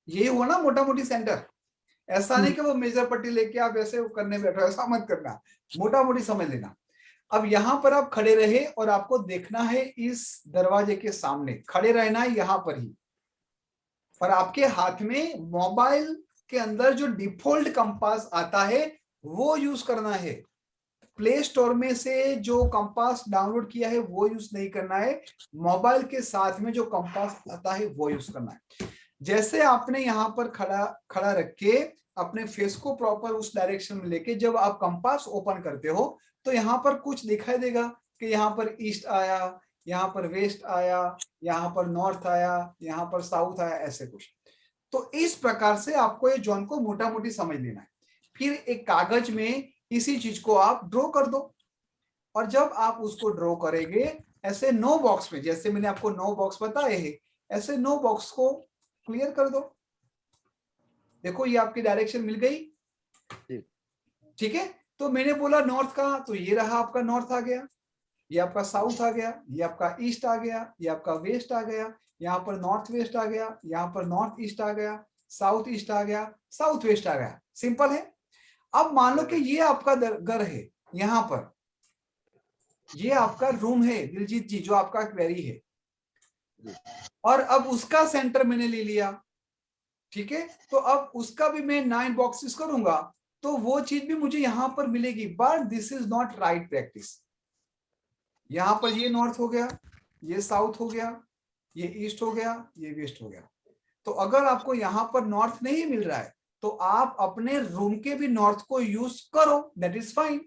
यही हुआ ना मोटा मोटी सेंटर। ऐसा नहीं कि वो मेजर पट्टी लेके आप ऐसे करने बैठो, ऐसा मत करना, मोटा मोटी समझ लेना। अब यहाँ पर आप खड़े रहे और आपको देखना है इस दरवाजे के सामने, खड़े रहना है यहाँ पर ही, और आपके हाथ में मोबाइल के अंदर जो डिफॉल्ट कंपास आता है वो यूज करना है। प्ले स्टोर में से जो कंपास डाउनलोड किया है वो यूज नहीं करना है, मोबाइल के साथ में जो कंपास आता है वो यूज करना है। जैसे आपने यहाँ पर खड़ा रख के अपने फेस को प्रॉपर उस डायरेक्शन में लेके जब आप कंपास ओपन करते हो तो यहाँ पर कुछ दिखाई देगा कि यहाँ पर ईस्ट आया, यहाँ पर वेस्ट आया, यहाँ पर नॉर्थ आया, यहाँ पर साउथ आया, ऐसे कुछ। तो इस प्रकार से आपको ये जोन को मोटा मोटी समझ लेना है। फिर एक कागज में इसी चीज को आप ड्रॉ कर दो, और जब आप उसको ड्रॉ करेंगे ऐसे 9 बॉक्स में, जैसे मैंने आपको 9 बॉक्स बताए हैं, ऐसे 9 बॉक्स को क्लियर कर दो। देखो ये आपकी डायरेक्शन मिल गई, ठीक है। तो मैंने बोला नॉर्थ का, तो ये रहा आपका नॉर्थ आ गया, ये आपका साउथ आ गया, ये आपका ईस्ट आ गया, ये आपका वेस्ट आ गया, यहाँ पर नॉर्थ वेस्ट आ गया, यहाँ पर नॉर्थ ईस्ट आ गया, साउथ ईस्ट आ गया, साउथ वेस्ट आ गया। सिंपल है। अब मान लो कि ये आपका घर है, यहाँ पर ये आपका रूम है दिलजीत जी, जो आपका क्वेरी है, और अब उसका सेंटर मैंने ले लिया, ठीक है। तो अब उसका भी मैं 9 बॉक्सेस करूंगा तो वो चीज भी मुझे यहां पर मिलेगी, but this is not right practice. यहां पर ये नॉर्थ हो गया, ये साउथ हो गया, ये ईस्ट हो गया, ये वेस्ट हो गया। तो अगर आपको यहां पर नॉर्थ नहीं मिल रहा है तो आप अपने रूम के भी नॉर्थ को यूज करो, that is fine,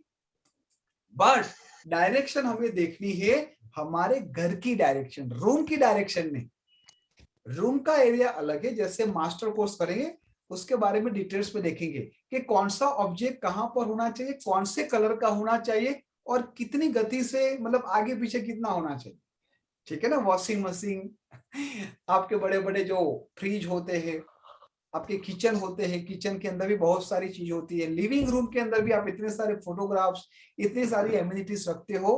but direction हमें देखनी है हमारे घर की डायरेक्शन, रूम की डायरेक्शन नहीं। रूम का एरिया अलग है, जैसे मास्टर कोर्स करेंगे उसके बारे में डिटेल्स में देखेंगे कि कौन सा ऑब्जेक्ट कहां पर होना चाहिए, कौन से कलर का होना चाहिए, और कितनी गति से, मतलब आगे पीछे कितना होना चाहिए, ठीक है ना। वॉशिंग मशीन, आपके बड़े बड़े जो फ्रिज होते हैं, आपके किचन होते हैं, किचन के अंदर भी बहुत सारी चीज होती है, लिविंग रूम के अंदर भी आप इतने सारे फोटोग्राफ्स, इतनी सारी एमिनिटीज रखते हो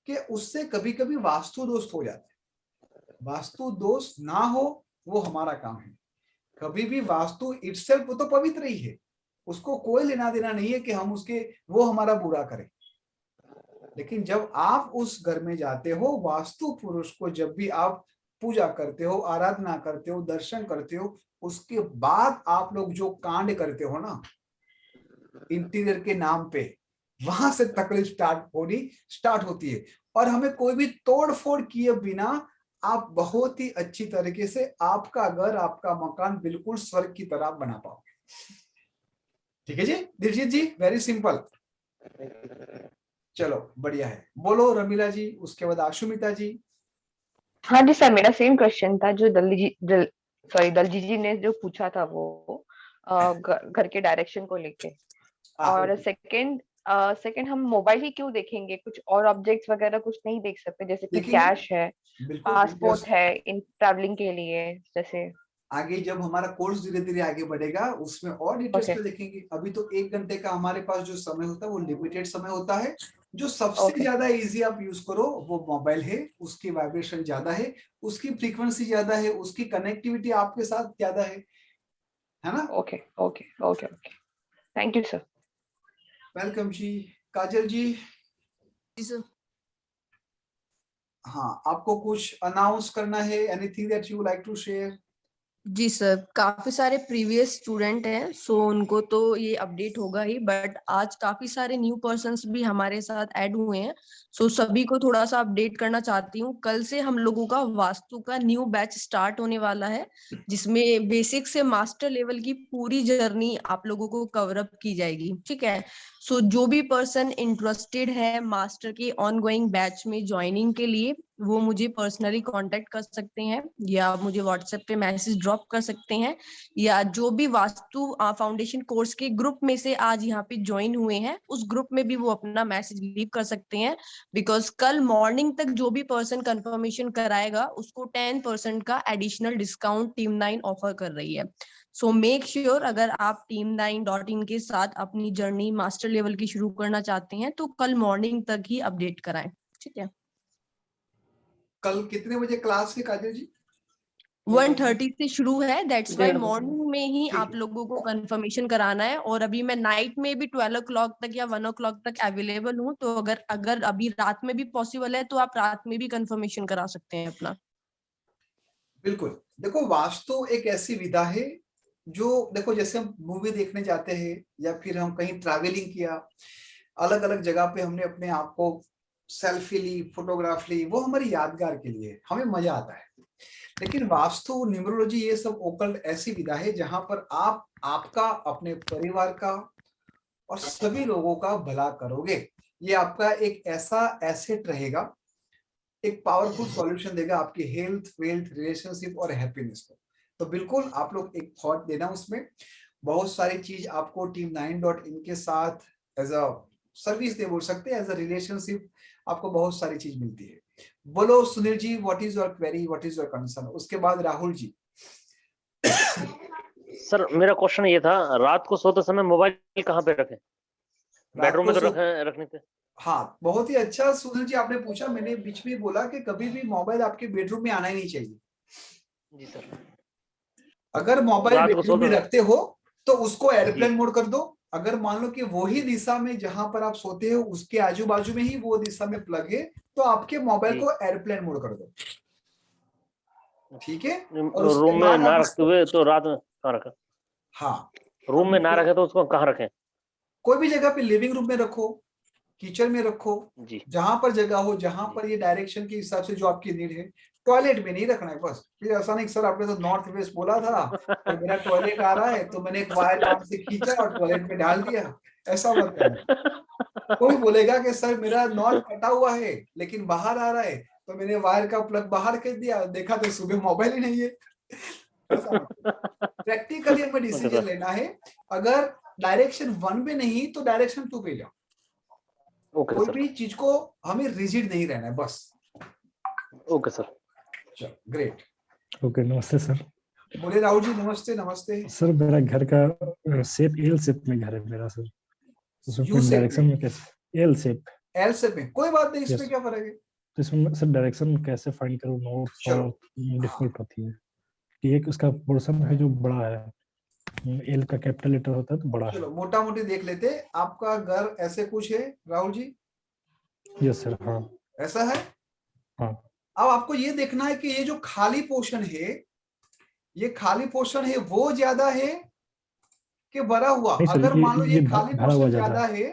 कि उससे कभी कभी वास्तु दोष हो जाता है। वास्तु दोष ना हो वो हमारा काम है। कभी भी वास्तु इटसेल्फ वो तो पवित्र ही है, उसको कोई लेना देना नहीं है कि हम उसके वो हमारा बुरा करें। लेकिन जब आप उस घर में जाते हो, वास्तु पुरुष को जब भी आप पूजा करते हो, आराधना करते हो, दर्शन करते हो, उसके बाद आप लोग जो कांड करते हो ना इंटीरियर के नाम पे, वहां से तकलीफ स्टार्ट होती है। और हमें कोई भी तोड़ फोड़ किए बिना आप बहुत ही अच्छी तरीके से आपका घर, आपका मकान बिल्कुल स्वर्ग की तरह बना पाओगे। ठीक है जी दिलजीत जी, वेरी सिंपल। चलो बढ़िया है, बोलो रमीला जी, उसके बाद आशुमिता जी। हाँ जी सर, मेरा सेम क्वेश्चन था जो दलजी जी ने जो पूछा था, वो घर के डायरेक्शन को लेके। और सेकंड हम मोबाइल ही क्यों देखेंगे, कुछ और ऑब्जेक्ट्स वगैरह कुछ नहीं देख सकते, जैसे कि कैश है, पासपोर्ट है इन ट्रैवलिंग के लिए? जैसे आगे जब हमारा कोर्स धीरे धीरे आगे बढ़ेगा उसमें और डिटेल्स में देखेंगे। अभी तो 1 घंटे का हमारे पास जो समय होता है वो लिमिटेड समय होता है। जो सबसे ज्यादा इजी आप यूज करो वो मोबाइल है, उसकी वाइब्रेशन ज्यादा है, उसकी फ्रीक्वेंसी ज्यादा है, उसकी कनेक्टिविटी आपके साथ ज्यादा है ना। Okay okay okay okay, thank you sir. Welcome जी। काजल जी। सर हाँ, आपको कुछ अनाउंस करना है, anything that you like to share? जी सर, काफी सारे प्रीवियस स्टूडेंट हैं, सो उनको तो ये अपडेट होगा ही, बट आज काफी सारे न्यू पर्सन्स भी हमारे साथ ऐड हुए हैं, सो सभी को थोड़ा सा अपडेट करना चाहती हूँ। कल से हम लोगों का वास्तु का न्यू बैच स्टार्ट होने वाला है, जिसमें बेसिक से मास्टर लेवल की पूरी जर्नी आप लोगों को कवर अप की जाएगी, ठीक है। सो जो भी पर्सन इंटरेस्टेड है मास्टर के ऑनगोइंग बैच में ज्वाइनिंग के लिए, वो मुझे पर्सनली कांटेक्ट कर सकते हैं या मुझे व्हाट्सएप पे मैसेज ड्रॉप कर सकते हैं, या जो भी वास्तु फाउंडेशन कोर्स के ग्रुप में से आज यहाँ पे ज्वाइन हुए हैं उस ग्रुप में भी वो अपना मैसेज लीव कर सकते हैं, बिकॉज कल मॉर्निंग तक जो भी पर्सन कंफर्मेशन कराएगा उसको 10% का एडिशनल डिस्काउंट टीम 9 ऑफर कर रही है। सो मेक श्योर अगर आप team9.in के साथ अपनी जर्नी मास्टर लेवल की शुरू करना चाहते हैं तो कल मॉर्निंग तक ही अपडेट कराएं, ठीक है। कल कितने बजे क्लास है काजल जी? 1:30 से शुरू है, दैट्स वाई 1:30 मॉर्निंग में ही ठीक आप है। लोगों को कंफर्मेशन कराना है। और अभी मैं नाइट में भी 12 o'clock तक या 1 o'clock तक अवेलेबल हूँ, तो अगर अगर अभी रात में भी पॉसिबल है तो आप रात में भी कंफर्मेशन करा सकते हैं अपना। बिल्कुल। देखो, वास्तु एक ऐसी विधा है जो, देखो जैसे हम मूवी देखने जाते हैं या फिर हम कहीं ट्रैवलिंग किया, अलग अलग जगह पे हमने अपने आप को सेल्फी ली, फोटोग्राफ ली, वो हमारी यादगार के लिए, हमें मजा आता है। लेकिन वास्तु, न्यूमरोलॉजी, ये सब ओकल्ट ऐसी विधा है जहां पर आप आपका, अपने परिवार का और सभी लोगों का भला करोगे। ये आपका एक ऐसा एसेट रहेगा, एक पावरफुल सॉल्यूशन देगा आपकी हेल्थ, वेल्थ, रिलेशनशिप और हैप्पीनेस को। तो बिल्कुल आप लोग एक थॉट देना उसमें। बहुत सारी चीज आपको टीम 9.in के साथ एज अ सर्विस दे बोल सकते हैं, एज अ रिलेशनशिप आपको बहुत सारी चीज मिलती है। बोलो Sunil ji, what is your query, what is your concern? उसके बाद राहुल जी। सर मेरा क्वेश्चन ये था, रात को सोते समय मोबाइल कहाँ पे रखें? बेडरूम में तो रखने थे। हाँ, बहुत ही अच्छा सुनील जी आपने पूछा। मैंने बीच में बोला कि कभी भी मोबाइल आपके बेडरूम में आना ही नहीं चाहिए। जी सर। अगर मोबाइल रात को बेडरूम में सोते रखते हो तो उसको एयरप्लेन मोड कर दो। अगर मान लो कि वही दिशा में जहां पर आप सोते हो उसके आजू बाजू में ही वो दिशा में प्लग है, तो आपके मोबाइल को एयरप्लेन मोड कर दो। ठीक है? और उसके रूम में बाद ना आप रखते हुए तो रात में कहाँ रखें? हाँ, रूम में ना रखे तो उसको कहाँ रखें? कोई भी जगह पे, लिविंग रूम में रखो, किचन में रखो, जहां पर जगह हो, जहां पर ये डायरेक्शन के हिसाब से जो आपकी नीड है। टॉयलेट में नहीं रखना है बस। फिर ऐसा नहीं सर आपने तो नॉर्थ वेस्ट बोला था और मेरा टॉयलेट आ रहा है तो मैंने एक वायर आर्म से खींचा और टॉयलेट में डाल दिया, ऐसा मत करना। कोई बोलेगा कि सर मेरा नॉर्थ कटा हुआ है लेकिन बाहर आ रहा है, तो मैंने वायर का प्लग बाहर कर दिया, देखा तो सुबह मोबाइल ही नहीं है। ऐसा मत। प्रैक्टिकली हमें डिसीजन लेना है। अगर डायरेक्शन 1 पे नहीं तो डायरेक्शन 2 पे जाओ। कोई भी चीज को हमें रिजिड नहीं रहना है बस। Okay sir. चलो, ग्रेट। ओके, नमस्ते सर। बोले राहुल जी। नमस्ते। नमस्ते सर, मेरा घर का शेप एल शेप में घर है मेरा सर। उसमें डायरेक्शन में कैसे? L shape. एल शेप में कोई बात नहीं, इसमें क्या फर्क है? तो इसमें सर डायरेक्शन कैसे फाइंड करूं? नॉर्थ साउथ डिफॉल्ट होती है कि एक उसका पोर्शन है जो बड़ा है, एल का कैपिटल लेटर होता है तो बड़ा है। चलो मोटा मोटी देख लेते। आपका घर ऐसे कुछ है राहुल जी? Yes sir. हाँ, ऐसा है। हाँ। अब आपको ये देखना है कि ये जो खाली पोर्शन है, ये खाली पोर्शन है वो ज्यादा है कि भरा हुआ? अगर मान लो ये खाली पोर्शन ज्यादा है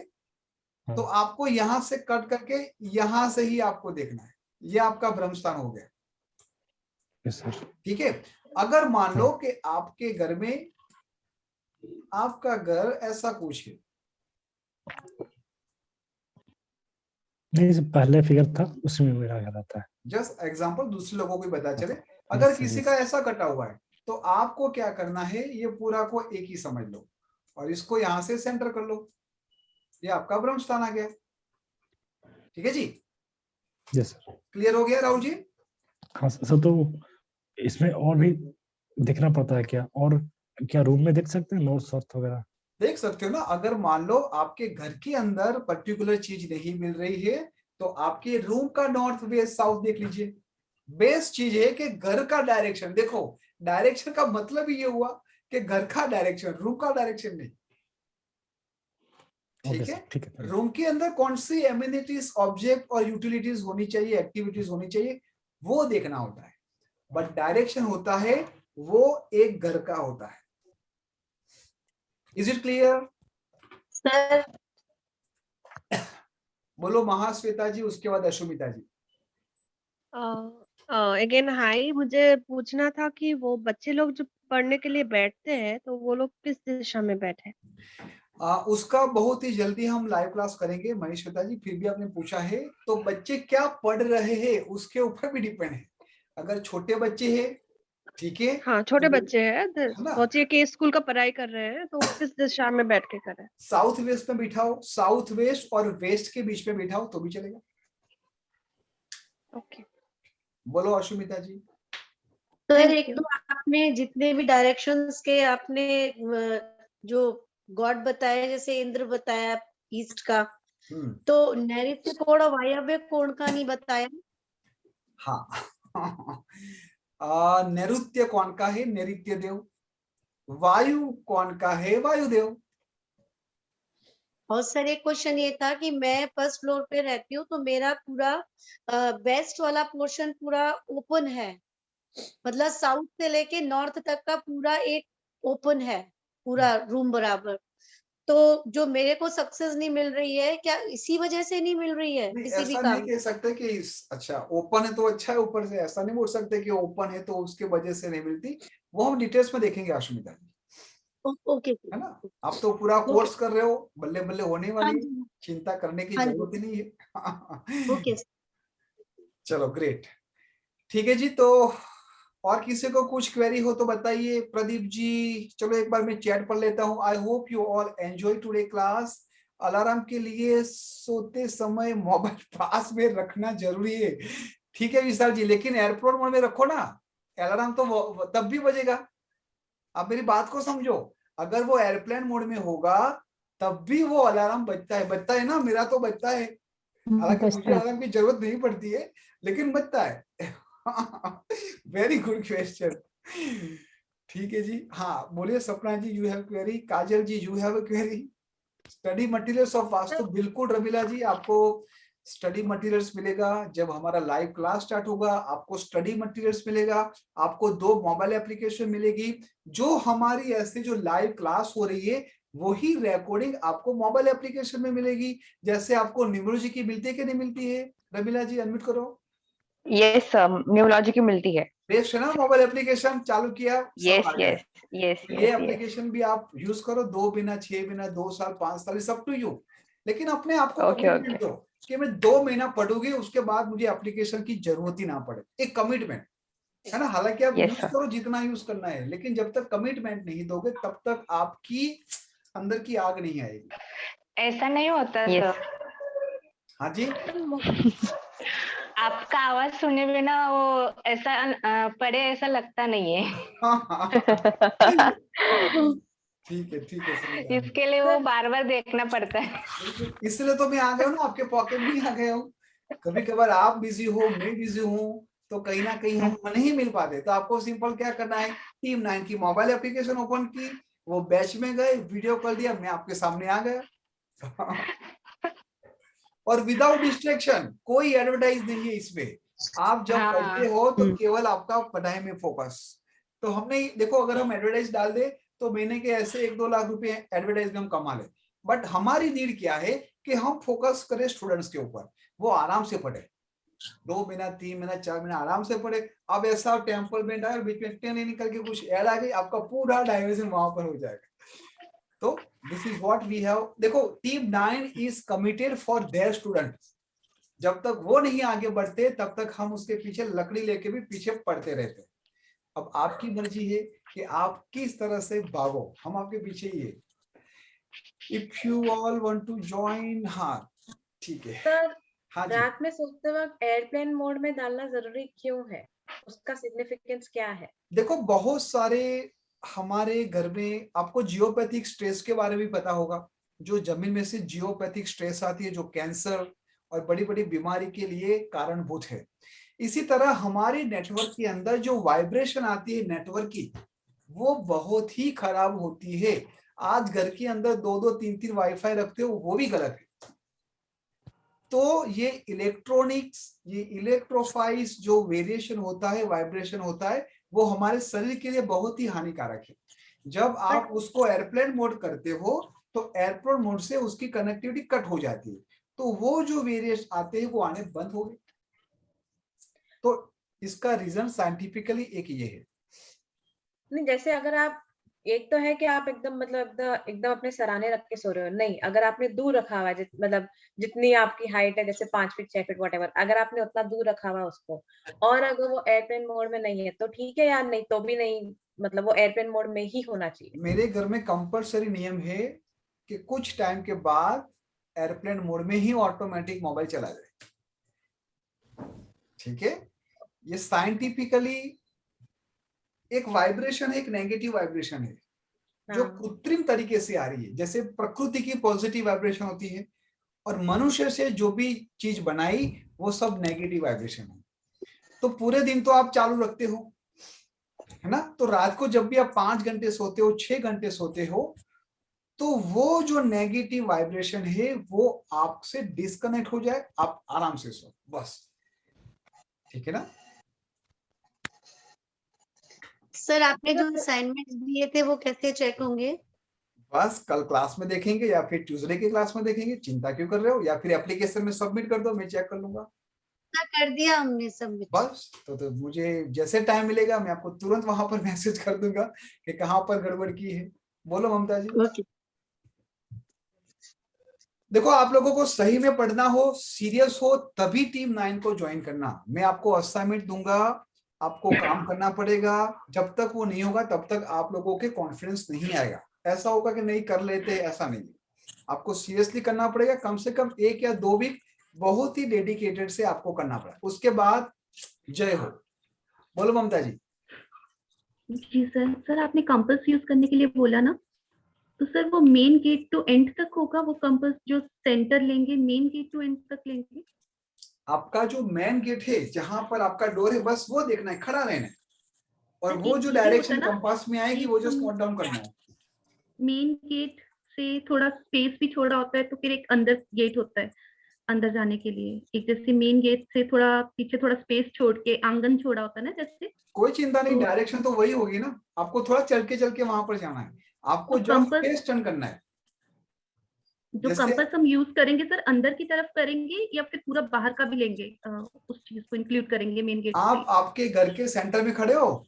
तो आपको यहां से कट करके यहां से ही आपको देखना है। ये आपका भ्रम स्थान हो गया। Yes sir. ठीक है। अगर मान लो कि आपके घर में, आपका घर ऐसा कुछ है, नहीं पहले फिगर था उसमें मेरा घर आता है। जस्ट एग्जांपल, दूसरे लोगों को पता चले। अगर किसी का ऐसा कटा हुआ है तो आपको क्या करना है, ये पूरा को एक ही समझ लो और इसको यहां से सेंटर कर लो। ये आपका ब्रह्म स्थान आ गया। ठीक है जी? Yes sir. क्लियर हो गया राहुल जी? हाँ सर। तो इसमें और भी देखना पड़ता है क्या? और क्या रूम में देख सकते हैं नॉर्थ साउथ वगैरह? देख सकते हो ना। अगर मान लो आपके घर के अंदर पर्टिकुलर चीज नहीं मिल रही है तो आपके रूम का नॉर्थ वेस्ट साउथ देख लीजिए। बेस्ट चीज है कि घर का डायरेक्शन देखो। डायरेक्शन का मतलब ये हुआ कि घर का डायरेक्शन, रूम का डायरेक्शन नहीं। ठीक है? ठीक है। रूम के अंदर कौन सी एमिनिटीज, ऑब्जेक्ट और यूटिलिटीज होनी चाहिए, एक्टिविटीज होनी चाहिए, वो देखना होता है। बट डायरेक्शन होता है वो एक घर का होता है। Is it clear sir? बोलो महाश्वेता जी, उसके बाद अशुमिता जी। अगेन हाय, मुझे पूछना था कि वो बच्चे लोग जो पढ़ने के लिए बैठते हैं तो वो लोग किस दिशा में बैठे? उसका बहुत ही जल्दी हम लाइव क्लास करेंगे मनीश्वेता जी। फिर भी आपने पूछा है तो बच्चे क्या पढ़ रहे हैं उसके ऊपर भी डिपेंड है। अगर छोटे बच्चे हैं, ठीक है, हाँ छोटे बच्चे हैं, सोचिए कि स्कूल का पढ़ाई कर रहे हैं तो किस दिशा में बैठ के कर रहे हैं? साउथ वेस्ट में बिठाओ, साउथ वेस्ट और वेस्ट के बीच में बिठाओ तो भी चलेगा। ओके। बोलो अशुमिता जी। सर एक तो आपने जितने भी डायरेक्शंस के आपने जो गॉड बताया, जैसे इंद्र बताया ईस्ट का, तो नैऋत्य कोण और वायव्य कोण का नहीं बताया। हाँ नैऋत्य कौन का है? नैऋत्य देव। वायु कौन का है? वायुदेव। और सर एक क्वेश्चन ये था कि मैं फर्स्ट फ्लोर पे रहती हूँ, तो मेरा पूरा वेस्ट वाला पोर्शन पूरा ओपन है, मतलब साउथ से लेके नॉर्थ तक का पूरा एक ओपन है, पूरा रूम बराबर। तो जो मेरे को सक्सेस नहीं मिल रही है, क्या इसी वजह से नहीं मिल रही है? किसी भी ऐसा काम नहीं कह सकते कि अच्छा ओपन है तो अच्छा है, ऊपर से ऐसा नहीं बोल सकते कि ओपन है तो उसके वजह से नहीं मिलती। वो हम डिटेल्स में देखेंगे अश्मिता जी, ओके है ना। आप तो पूरा कोर्स कर रहे हो, बल्ले बल्ले होने वाली है, चिंता करने की हाँ जी। जरूरत ही नहीं है। ओके। चलो ग्रेट, ठीक है जी। तो और किसी को कुछ क्वेरी हो तो बताइए। प्रदीप जी, चलो एक बार मैं चैट पढ़ लेता हूँ। I hope you all enjoy today class. Alarm के लिए सोते समय मोबाइल पास में रखना जरूरी है। ठीक है विशाल जी, लेकिन एयरपोर्ट मोड में रखो ना, अलार्म तो तब भी बजेगा। आप मेरी बात को समझो, अगर वो एयरप्लेन मोड में होगा तब भी वो अलार्म बजता है ना। मेरा तो बजता है, हालांकि मुझे अलार्म की जरूरत नहीं पड़ती है, लेकिन बजता है। Very good question. ठीक है जी। हाँ बोलिए Sapna ji, you have query. Kajal ji, you have a query. Study materials of vastu, बिल्कुल रमीला जी, आपको स्टडी मटेरियल्स मिलेगा जब हमारा लाइव क्लास स्टार्ट होगा। आपको स्टडी मटेरियल्स मिलेगा, आपको 2 मोबाइल एप्लीकेशन मिलेगी। जो हमारी ऐसे जो लाइव क्लास हो रही है वही रिकॉर्डिंग आपको मोबाइल एप्लीकेशन में मिलेगी। जैसे आपको न्यूमरोलॉजी की मिलती है कि नहीं मिलती है? रमीला जी अनम्यूट करो। यस न्यूमरोलॉजी की मिलती है। बेस्ट है ना, मोबाइल एप्लीकेशन चालू किया यस यस यस ये यस एप्लीकेशन भी आप यूज करो, 2 महीना 6 महीना 2 साल 5 साल, सब टू यू। लेकिन अपने आप को ओके कमिटमेंट दो कि मैं 2 महीना पढ़ूंगी, उसके बाद मुझे एप्लीकेशन की जरूरत ही ना पड़े। एक कमिटमेंट है ना। हालांकि आप यूज करो जितना यूज करना है, लेकिन जब तक कमिटमेंट नहीं दोगे तब तक आपकी अंदर की आग नहीं आएगी। ऐसा नहीं होता सर। हाँ जी, आपका आवाज सुने बिना वो ऐसा पढ़े ऐसा लगता नहीं है। ठीक है। इसके लिए वो बार बार देखना पड़ता है। इसलिए तो मैं आ गया हूँ ना, आपके पॉकेट में आ गया हूँ। कभी कभार आप बिजी हो, मैं बिजी हूँ, तो कहीं ना कहीं हम नहीं मिल पाते। तो आपको सिंपल क्या करना है, टीम 9 की मोबाइल एप्लीकेशन ओपन की, वो बैच में गए, वीडियो कॉल दिया, मैं आपके सामने आ गया। और विदाउट डिस्ट्रैक्शन, कोई एडवर्टाइज नहीं है इसमें। आप जब पढ़ते हो तो केवल आपका पढ़ाई में फोकस। तो हमने देखो, अगर हम एडवर्टाइज डाल दे तो महीने के ऐसे 1-2 लाख रुपए एडवर्टाइज में हम कमा ले। बट हमारी नीड क्या है कि हम फोकस करें स्टूडेंट्स के ऊपर, वो आराम से पढ़े, 2 महीना 3 महीना 4 महीना आराम से पढ़े। अब ऐसा टेम्पलमेंट आया, बीच में टेन निकल के कुछ ऐड आ गई, आपका पूरा डाइवर्जन वहां पर हो जाएगा। तो this is what we have. देखो, team 9 is committed for their student. जब तक वो नहीं आगे बढ़ते तब तक हम उसके पीछे लकड़ी लेके भी पीछे पड़ते रहते हैं। अब आपकी मर्जी है कि आप किस तरह से भागो, हम आपके पीछे ही है। If you all want to join, हाँ ठीक है। सर, हाँ जी, रात में सोते वक्त एयरप्लेन मोड में डालना जरूरी क्यों है? उसका सिग्निफिकेंस क्या है? देखो बहुत सारे हमारे घर में, आपको जियोपैथिक स्ट्रेस के बारे में पता होगा। जो जमीन में से जियोपैथिक स्ट्रेस आती है, जो कैंसर और बड़ी बड़ी बीमारी के लिए कारणभूत है। इसी तरह हमारे नेटवर्क के अंदर जो वाइब्रेशन आती है नेटवर्क की, वो बहुत ही खराब होती है। आज घर के अंदर 2-2 3-3 वाईफाई रखते हो, वो भी गलत है। तो ये इलेक्ट्रॉनिक्स, ये इलेक्ट्रोफाइल्स जो वेरिएशन होता है, वाइब्रेशन होता है, वो हमारे शरीर के लिए बहुत ही हानिकारक है। जब आप उसको एयरप्लेन मोड करते हो तो एयरप्लेन मोड से उसकी कनेक्टिविटी कट हो जाती है, तो वो जो वेरिएशन आते हैं वो आने बंद हो गए। तो इसका रीजन साइंटिफिकली एक ये है। नहीं, जैसे अगर आप, एक तो है कि आप एकदम मतलब एकदम अपने सराहने रख के सो रहे हो, नहीं, अगर आपने दूर रखा हुआ है, मतलब जितनी आपकी हाइट है, जैसे 5 फीट 6 फीट व्हाटएवर, अगर आपने उतना दूर रखा हुआ उसको, और अगर वो एयरप्लेन मोड में नहीं है तो ठीक है, या नहीं तो भी नहीं, मतलब वो एयरप्लेन मोड में ही होना चाहिए। मेरे घर में कंपलसरी नियम है कि कुछ टाइम के बाद एयरप्लेन मोड में ही ऑटोमेटिक मोबाइल चला जाए। ठीक है, ये साइंटिफिकली एक वाइब्रेशन है, एक नेगेटिव वाइब्रेशन है जो कृत्रिम तरीके से आ रही है। जैसे प्रकृति की पॉजिटिव वाइब्रेशन होती है और मनुष्य से जो भी चीज बनाई वो सब नेगेटिव वाइब्रेशन है। तो पूरे दिन तो आप चालू रखते हो, है ना। तो रात को जब भी आप 5 घंटे सोते हो, 6 घंटे सोते हो, तो वो जो नेगेटिव वाइब्रेशन है वो आपसे डिस्कनेक्ट हो जाए, आप आराम से सो बस, ठीक है ना। सर आपने जो असाइनमेंट्स दिए थे वो कैसे चेक होंगे? बस कल क्लास में देखेंगे या फिर ट्यूसडे के क्लास में देखेंगे, चिंता क्यों कर रहे हो, या फिर एप्लीकेशन में सबमिट कर दो, मैं चेक कर लूंगा। कर दिया हमने सबमिट। बस तो मुझे जैसे टाइम मिलेगा मैं आपको तुरंत वहां पर मैसेज कर दूंगा कि कहां पर गड़बड़ की है। बोलो ममता जी। ओके। देखो, आप लोगों को सही में पढ़ना हो, सीरियस हो, तभी टीम 9 को ज्वाइन करना। मैं आपको असाइनमेंट दूंगा, आपको काम करना पड़ेगा। जब तक वो नहीं होगा तब तक आप लोगों के कॉन्फिडेंस नहीं आएगा। ऐसा होगा कि नहीं कर लेते, ऐसा नहीं। आपको सीरियसली करना पड़ेगा, कम से कम 1 या 2 वीक बहुत ही डेडिकेटेड से आपको करना पड़ा। उसके बाद जय हो। बोलो ममता जी। जी सर। सर आपने कंपास यूज करने के लिए बोला ना, तो सर वो मेन गेट टू एंड तक होगा, वो कंपास जो सेंटर लेंगे मेन गेट टू एंड तक लेंगे? आपका जो मेन गेट है, जहां पर आपका डोर है, बस वो देखना है, खड़ा रहना है, और वो जो डायरेक्शन कंपास में आएगी वो जस्ट नोट डाउन करना है। मेन गेट से थोड़ा स्पेस भी छोड़ा होता है, तो फिर एक अंदर गेट होता है अंदर जाने के लिए, एक जैसे मेन गेट से थोड़ा पीछे थोड़ा स्पेस छोड़ के आंगन छोड़ा होता है ना जैसे। कोई चिंता नहीं, डायरेक्शन तो वही होगी ना। आपको थोड़ा चल के वहां पर जाना है, आपको जो फेस टर्न करना है। जो कंपास हम यूज करेंगे सर, अंदर की तरफ करेंगे या फिर पूरा बाहर का भी लेंगे, उस चीज को इंक्लूड करेंगे मेन गेट? आप आपके घर के सेंटर में खड़े हो,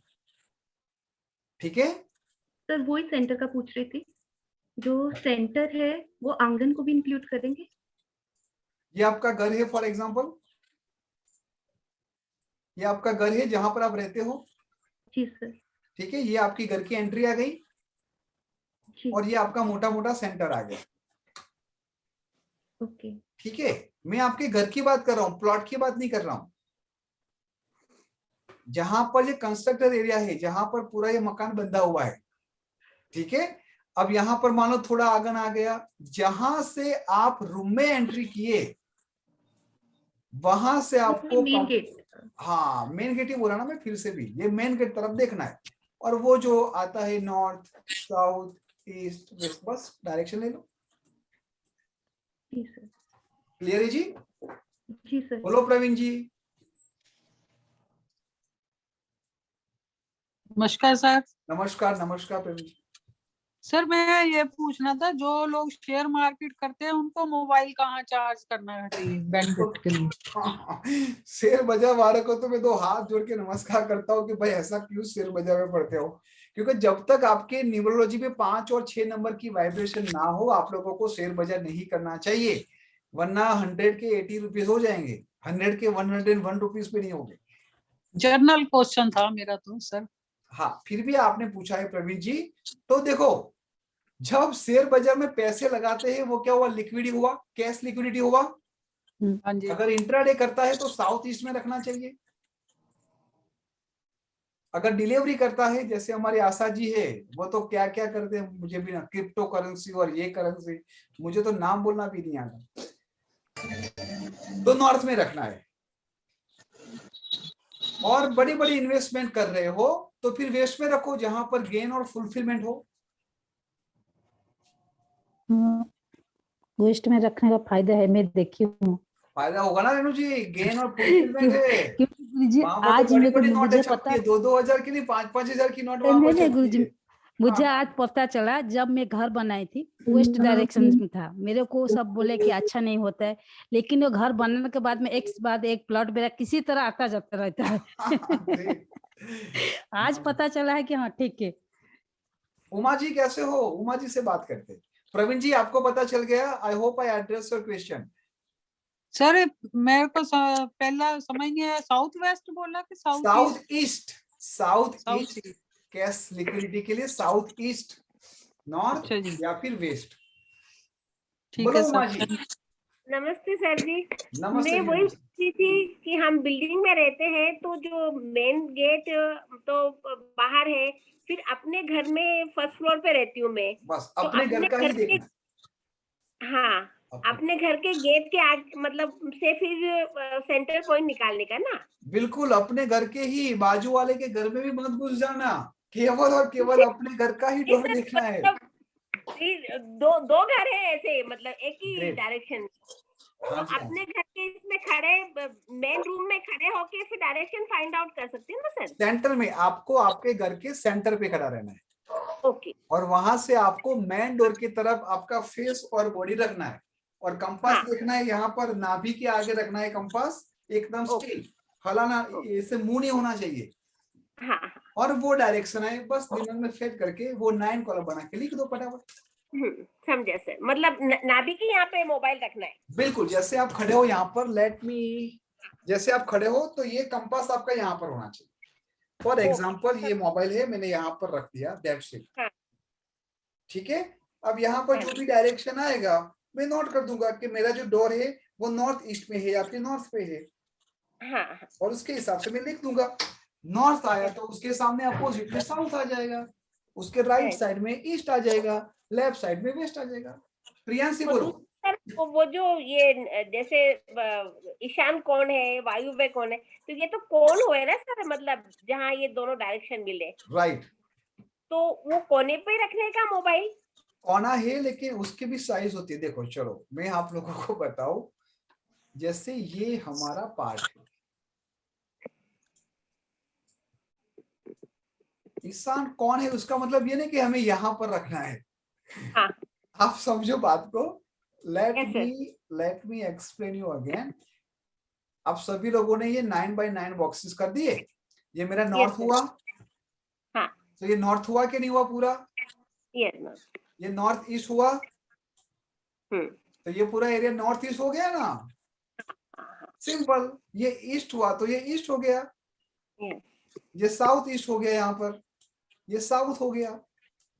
ठीक है सर? वही सेंटर का पूछ रही थी, जो सेंटर है वो आंगन को भी इंक्लूड करेंगे? ये आपका घर है फॉर एग्जांपल, ये आपका घर है जहां पर आप रहते हो। जी सर। ठीक है, ये आपकी घर की एंट्री आ गई, और ये आपका मोटा मोटा सेंटर आ गया। ओके। ठीक है, मैं आपके घर की बात कर रहा हूँ, प्लॉट की बात नहीं कर रहा हूँ। जहां पर ये कंस्ट्रक्टर एरिया है, जहां पर पूरा ये मकान बंधा हुआ है, ठीक है। अब यहाँ पर मानो थोड़ा आंगन आ गया, जहां से आप रूम में एंट्री किए वहां से आपको मेन गेट। हाँ, मेन गेट ही बोला ना मैं फिर से भी, ये मेन गेट तरफ देखना है, और वो जो आता है नॉर्थ साउथ ईस्ट वेस्ट, बस डायरेक्शन ले लो। क्लियर है जी? जी सर। बोलो प्रवीण जी। नमस्कार सर। नमस्कार नमस्कार प्रवीण जी। सर मैं ये पूछना था, जो लोग शेयर मार्केट करते हैं उनको मोबाइल कहाँ चार्ज करना चाहिए बेनिफिट के लिए? शेयर बाजार वालों को तो मैं 2 हाथ जोड़ के नमस्कार करता हूँ कि भाई ऐसा क्यों शेयर बाजार में पढ़ते हो, क्योंकि जब तक आपके न्यूमरोलॉजी में 5 और 6 नंबर की वाइब्रेशन ना हो, आप लोगों को शेयर बाजार नहीं करना चाहिए, वरना 100 के 80 रुपीज हो जाएंगे, 100 के 101 रुपीज पे नहीं होंगे। जर्नल क्वेश्चन था मेरा तो सर। हाँ, फिर भी आपने पूछा है प्रवीण जी। तो देखो, जब शेयर बाजार में पैसे लगाते हैं वो क्या हुआ, लिक्विडी हुआ, कैश लिक्विडिटी हुआ। अगर इंट्राडे करता है तो साउथ ईस्ट में रखना चाहिए। अगर डिलीवरी करता है, जैसे हमारी आशा जी है, वो तो क्या क्या करते हैं मुझे भी ना, क्रिप्टो करेंसी और ये करेंसी, मुझे तो नाम बोलना भी नहीं आता, तो नॉर्थ में रखना है। और बड़ी बड़ी इन्वेस्टमेंट कर रहे हो तो फिर वेस्ट में रखो, जहां पर गेन और फुलफिलमेंट हो। वेस्ट में रखने का फायदा है, मैं देखी हूँ। फायदा होगा ना रेणु जी, गेन और फुलफिलमेंट है। क्योंकि गुरुजी आज बड़ी मेरे को बड़ी नोट मुझे छपती पता है, 2-2 हजार की नहीं, 5-5 हजार की नोट वहां पर नहीं छपती गुरुजी, है। मुझे आज पता चला जब मैं घर बनाई थी, वेस्ट डायरेक्शन में था। मेरे को सब बोले कि अच्छा नहीं होता है, लेकिन वो घर बनाने के बाद में एक बाद एक प्लॉट मेरा किसी तरह आता जाता रहता है। आज पता चला है कि हाँ ठीक है। उमा जी कैसे हो? उमा जी से बात करते हैं। प्रवीण जी आपको पता चल गया? I hope I address your question. Sir मेरे को पहला समझ नहीं आया, साउथ वेस्ट बोला कि south east? South east cash liquidity के लिए साउथ ईस्ट, नॉर्थ या फिर वेस्ट। बोलो उमा जी। नमस्ते सर जी। नमस्ते मैं जी, वही नमस्ते। पूछी थी कि हम बिल्डिंग में रहते हैं तो जो मेन गेट तो बाहर है, फिर अपने घर में फर्स्ट फ्लोर पे रहती हूँ मैं। बस तो अपने घर का ही देखना। हाँ, अपने घर के गेट के आगे मतलब से फिर सेंटर पॉइंट निकालने का ना। बिल्कुल, अपने घर के ही बाजू वाले के घर में भी मत घुस जाना, केवल और केवल अपने घर का ही डोर देखना है। दो घर है ऐसे, मतलब एक ही Great. डायरेक्शन। तो हाँ जी, हाँ अपने घर के इसमें खड़े, मेन रूम में खड़े होके फिर डायरेक्शन फाइंड आउट कर सकते हैं ना सर। सेंटर में आपको आपके घर के सेंटर पे खड़ा रहना है, ओके। और वहां से आपको मेन डोर की तरफ आपका फेस और बॉडी रखना है, और कंपास देखना है यहाँ पर नाभि के आगे रखना है कंपास, एकदम स्टिल, हलाना, ऐसे मुंह नहीं होना चाहिए। हाँ। और वो डायरेक्शन है, बस दिमाग में सेट करके वो 9 कॉलम बना के लिख दो फटाफट। समझे सर, मतलब नाभि के यहाँ पे मोबाइल रखना है। बिल्कुल, जैसे आप खड़े हो यहाँ पर, लेट मी, जैसे आप खड़े हो तो ये कंपास आपका यहाँ पर होना चाहिए। फॉर एग्जाम्पल ये मोबाइल है, मैंने यहाँ पर रख दिया, दैट्स इट। ठीक है, अब यहाँ पर जो भी डायरेक्शन आएगा मैं नोट कर दूंगा कि मेरा जो डोर है वो नॉर्थ ईस्ट में है या फिर नॉर्थ पे है, और उसके हिसाब से मैं लिख दूंगा। नॉर्थ आया तो उसके सामने अपोजिट में साउथ आ जाएगा, उसके राइट साइड में ईस्ट आ जाएगा, लेफ्ट साइड में वेस्ट आ जाएगा। प्रियांशी बोलो। वो जो ये जैसे ईशान कौन है, वायुव्य कौन है, तो ये तो कौन हुए ना सर, मतलब जहाँ ये दोनों डायरेक्शन मिले। राइट। तो वो कोने पे रखने का मोबाइल कोना है, लेकिन उसकी भी साइज होती है। देखो चलो मैं आप लोगों को बताऊं, जैसे ये हमारा पार्ट है, ईशान कौन है उसका मतलब ये नहीं कि हमें यहाँ पर रखना है। आप समझो बात को। Let me explain you again. आप सभी लोगों ने ये 9 by 9 बॉक्सेस कर दिए। ये मेरा नॉर्थ हुआ। तो ये नॉर्थ हुआ कि नहीं हुआ पूरा? ये नॉर्थ ईस्ट हुआ। तो ये पूरा एरिया नॉर्थ ईस्ट हो गया ना। सिंपल। ये ईस्ट हुआ तो ये ईस्ट हो गया। ये साउथ ईस्ट हो गया, यहाँ पर ये साउथ हो गया,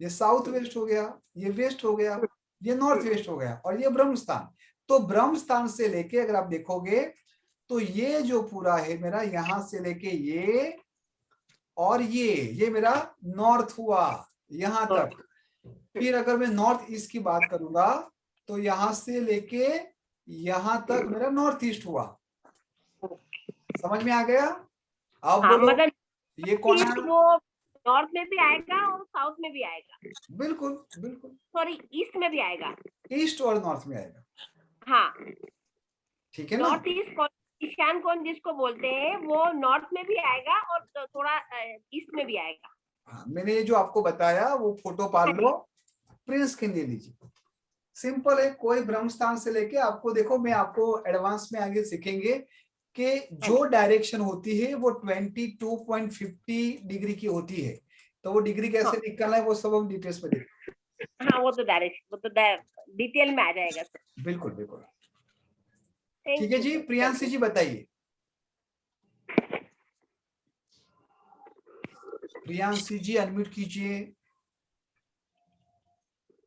ये साउथ वेस्ट हो गया, ये वेस्ट हो गया, ये नॉर्थ वेस्ट हो गया, और ये ब्रह्म स्थान। तो ब्रह्म स्थान से लेके अगर आप देखोगे तो ये जो पूरा है मेरा, यहां से लेके ये और ये मेरा नॉर्थ हुआ यहां तक। फिर अगर मैं नॉर्थ ईस्ट की बात करूंगा तो यहां से लेके यहां तक मेरा नॉर्थ ईस्ट हुआ। समझ में आ गया? अब मतलब ये कौन है? वो नॉर्थ में भी आएगा और साउथ में भी आएगा। बिल्कुल बिल्कुल। सॉरी, ईस्ट में भी आएगा। ईस्ट और नॉर्थ में आएगा। हाँ ठीक है ना। नॉर्थ ईस्ट कौन, ईशान कौन जिसको बोलते हैं, वो नॉर्थ में भी आएगा और थोड़ा ईस्ट में भी आएगा। हाँ, मैंने ये जो आपको बताया वो फोटो पाल लो, प्रिंट स्क्रीन ले लीजिए। सिंपल है। कोई ब्रह्म स्थान से लेके आपको देखो, मैं आपको एडवांस में आगे सीखेंगे कि जो डायरेक्शन होती है वो 22.50 डिग्री की होती है। तो वो डिग्री कैसे निकालना है वो सब हम डिटेल्स में देखेंगे। हाँ वो तो डायरेक्शन, वो तो डिटेल में आ जाएगा सर। बिल्कुल बिल्कुल। ठीक है जी, प्रियांशी जी बताइए। प्रियांशी जी अनम्यूट कीजिए।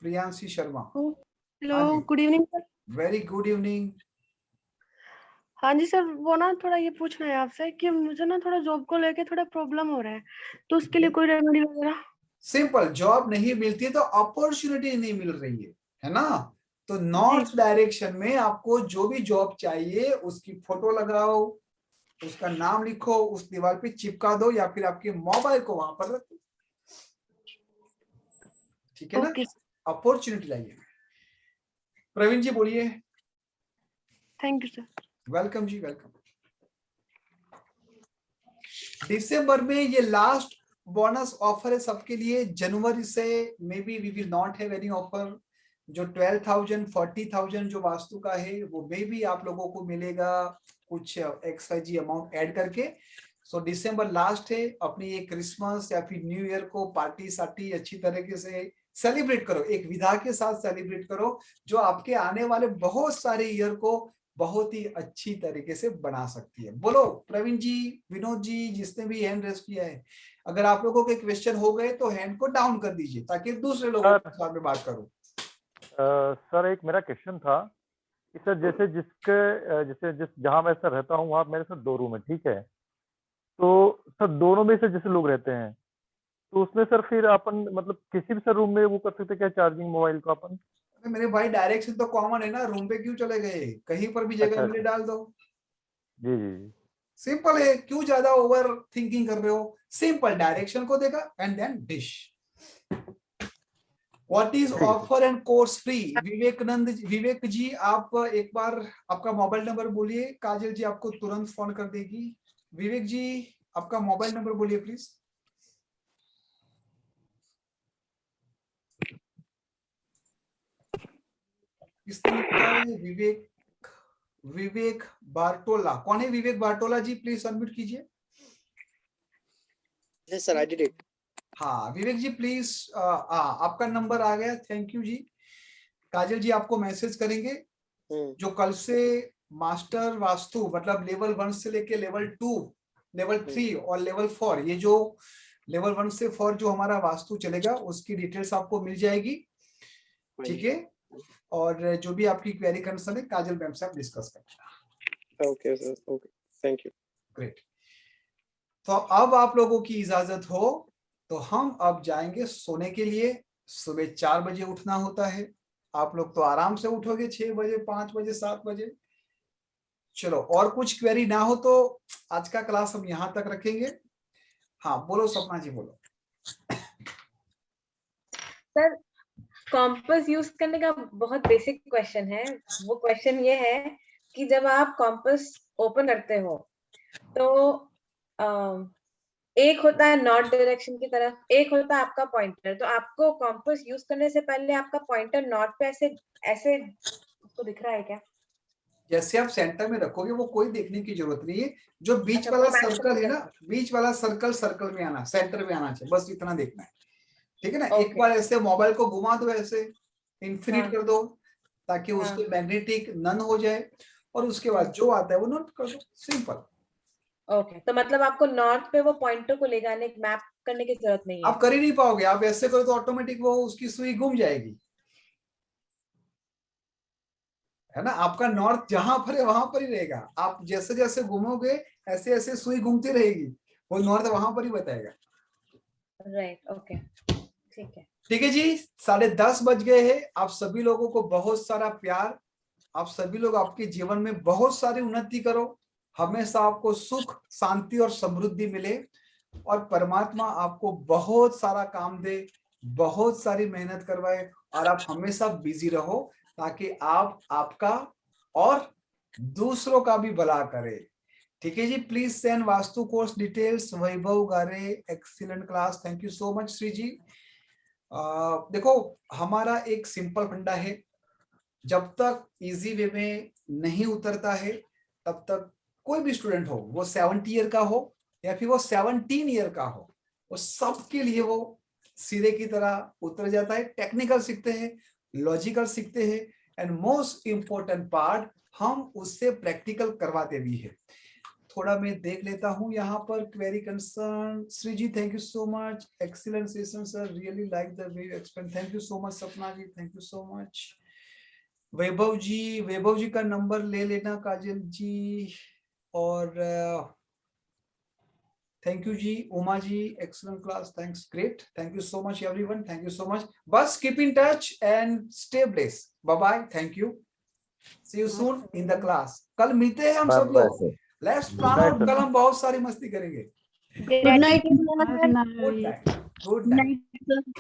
Priyanshi Sharma. Hello, good evening sir. Very good evening. हाँ जी सर, वो ना थोड़ा ये पूछना है आपसे कि मुझे ना थोड़ा जॉब को लेके थोड़ा प्रॉब्लम हो रहा है, तो उसके लिए कोई रेमेडी वगैरह? सिंपल, जॉब नहीं मिलती तो अपॉर्चुनिटी नहीं मिल रही है ना। तो नॉर्थ डायरेक्शन में आपको जो भी जॉब चाहिए उसकी फोटो लगाओ, उसका नाम लिखो, उस दीवार पे चिपका दो या फिर आपके मोबाइल को वहां पर रखो। ठीक है ना। अपॉर्चुनिटी लाइए। प्रवीण जी बोलिए। Thank you sir. वेलकम जी, वेलकम। दिसंबर में ये लास्ट बोनस ऑफर है सबके लिए। जनवरी से may be we will not have any offer. जो 12,000 40,000 जो वास्तु का है वो मे भी आप लोगों को मिलेगा कुछ XYZ अमाउंट ऐड करके। सो दिसंबर लास्ट है। अपनी ये क्रिसमस या फिर न्यू ईयर को पार्टी साटी अच्छी तरीके से सेलिब्रेट करो, एक विधा के साथ सेलिब्रेट करो, जो आपके आने वाले बहुत सारे ईयर को बहुत ही अच्छी तरीके से बना सकती है। बोलो प्रवीण जी, विनोद जी, जिसने भी हैंड रेस किया है, अगर आप लोगों के क्वेश्चन हो गए तो हैंड को डाउन कर दीजिए ताकि दूसरे लोगों के साथ में बात करूं। सर एक मेरा क्वेश्चन था कि सर जैसे जिस जहाँ मैं सर रहता हूँ वहाँ मेरे सर 2 रूम है, ठीक है। तो सर दोनों में से जैसे लोग रहते हैं तो उसमें सर फिर अपन मतलब किसी भी सर रूम में वो कर सकते क्या चार्जिंग मोबाइल को अपन? अरे मेरे भाई डायरेक्शन तो कॉमन है ना, रूम पे क्यों चले गए, कहीं पर भी जगह अच्छा, मिले डाल दो। जी जी जी। सिंपल है, क्यों ज्यादा ओवर थिंकिंग कर रहे हो। सिंपल, डायरेक्शन को देखा and then dish. What is ठीक है। Offer and course free. Vivek ji आप एक बार आपका मोबाइल नंबर बोलिए, काजल जी आपको तुरंत फोन कर देगी। विवेक जी आपका मोबाइल नंबर बोलिए प्लीज। किसने लिखा है विवेक बार्टोला, कौन है विवेक बार्टोला जी, प्लीज सबमिट कीजिए। Yes sir, I did it. हाँ विवेक जी प्लीज, आपका नंबर आ गया, थैंक यू जी। काजल जी आपको मैसेज करेंगे, जो कल से मास्टर वास्तु मतलब लेवल 1 से लेके लेवल 2, लेवल 3 और लेवल 4, ये जो लेवल 1 से 4 जो हमारा वास्तु चलेगा उसकी डिटेल्स आपको मिल जाएगी, ठीक है। और जो भी आपकी क्वेरी कंसर्न है काजल मैम से आप डिस्कस करेंगे। Okay sir, okay, thank you. Great. तो अब आप लोगों की इजाजत हो तो हम अब जाएंगे सोने के लिए। सुबह 4 बजे उठना होता है, आप लोग तो आराम से उठोगे 6 बजे, 5 बजे, 7 बजे। चलो, और कुछ क्वेरी ना हो तो आज का क्लास हम यहाँ तक रखेंगे। हाँ बोलो सपना जी, बोलो। सर कॉम्पस यूज करने का बहुत बेसिक क्वेश्चन है। वो क्वेश्चन ये है कि जब आप कॉम्पस ओपन करते हो तो एक होता है नॉर्थ डायरेक्शन की तरफ, एक होता है आपका पॉइंटर। तो आपको कॉम्पस यूज करने से पहले आपका पॉइंटर नॉर्थ पे ऐसे ऐसे आपको दिख रहा है क्या? जैसे आप सेंटर में रखोगे वो कोई देखने की जरूरत नहीं है, जो बीच अच्छा, वाला वो मैं सर्कल है समझ ना, बीच वाला सर्कल में आना, सेंटर में आना चाहिए, बस इतना देखना है, ठीक है ना। एक बार ऐसे मोबाइल को घुमा दो, ऐसे इन्फिनिट कर दो ताकि उसके मैग्नेटिक नन हो जाए, और उसके बाद जो आता है वो नोट कर दो, सिंपल। ओके, तो मतलब आपको नॉर्थ पे वो पॉइंटर को ले जाने मैप करने की जरूरत नहीं है। आप कर ही नहीं पाओगे, आप ऐसे करो तो ऑटोमेटिक वो उसकी सुई घूम जाएगी, है ना। आपका नॉर्थ जहां पर है वहां पर ही रहेगा, आप जैसे जैसे घूमोगे ऐसे ऐसे सुई घूमती रहेगी, वो नॉर्थ वहां पर ही बताएगा। राइट, ओके, ठीक है। ठीक है जी, 10:30 बज गए हैं। आप सभी लोगों को बहुत सारा प्यार, आप सभी लोग आपके जीवन में बहुत सारी उन्नति करो, हमेशा आपको सुख, शांति और समृद्धि मिले, और परमात्मा आपको बहुत सारा काम दे, बहुत सारी मेहनत करवाए, और आप हमेशा बिजी रहो ताकि आप आपका और दूसरों का भी भला करे। ठीक है जी, please send vastu course details Vaibhav Gare, excellent class, thank you so much Shri ji. देखो हमारा एक सिंपल फंडा है, जब तक इजी वे में नहीं उतरता है तब तक कोई भी स्टूडेंट हो, वो 70 ईयर का हो या फिर वो 17 ईयर का हो, वो सबके लिए वो सिरे की तरह उतर जाता है। टेक्निकल सीखते हैं, लॉजिकल सीखते हैं, एंड मोस्ट इंपॉर्टेंट पार्ट हम उससे प्रैक्टिकल करवाते भी है। थोड़ा मैं देख लेता हूं यहाँ पर query concern. Shri ji thank you so much, excellent session sir, really like the way you explain, thank you so much. Sapna ji thank you so much. Vaibhav ji का नंबर ले लेना काजल जी, और थैंक यू जी। Uma ji excellent class, thanks, great, thank you so much everyone, thank you so much. बस keep in touch and stay blessed, bye bye, thank you, C you soon in the class. कल मिलते हैं हम सब लोग, let's plan out, कल हम बहुत सारी मस्ती करेंगे। Good night. Good night.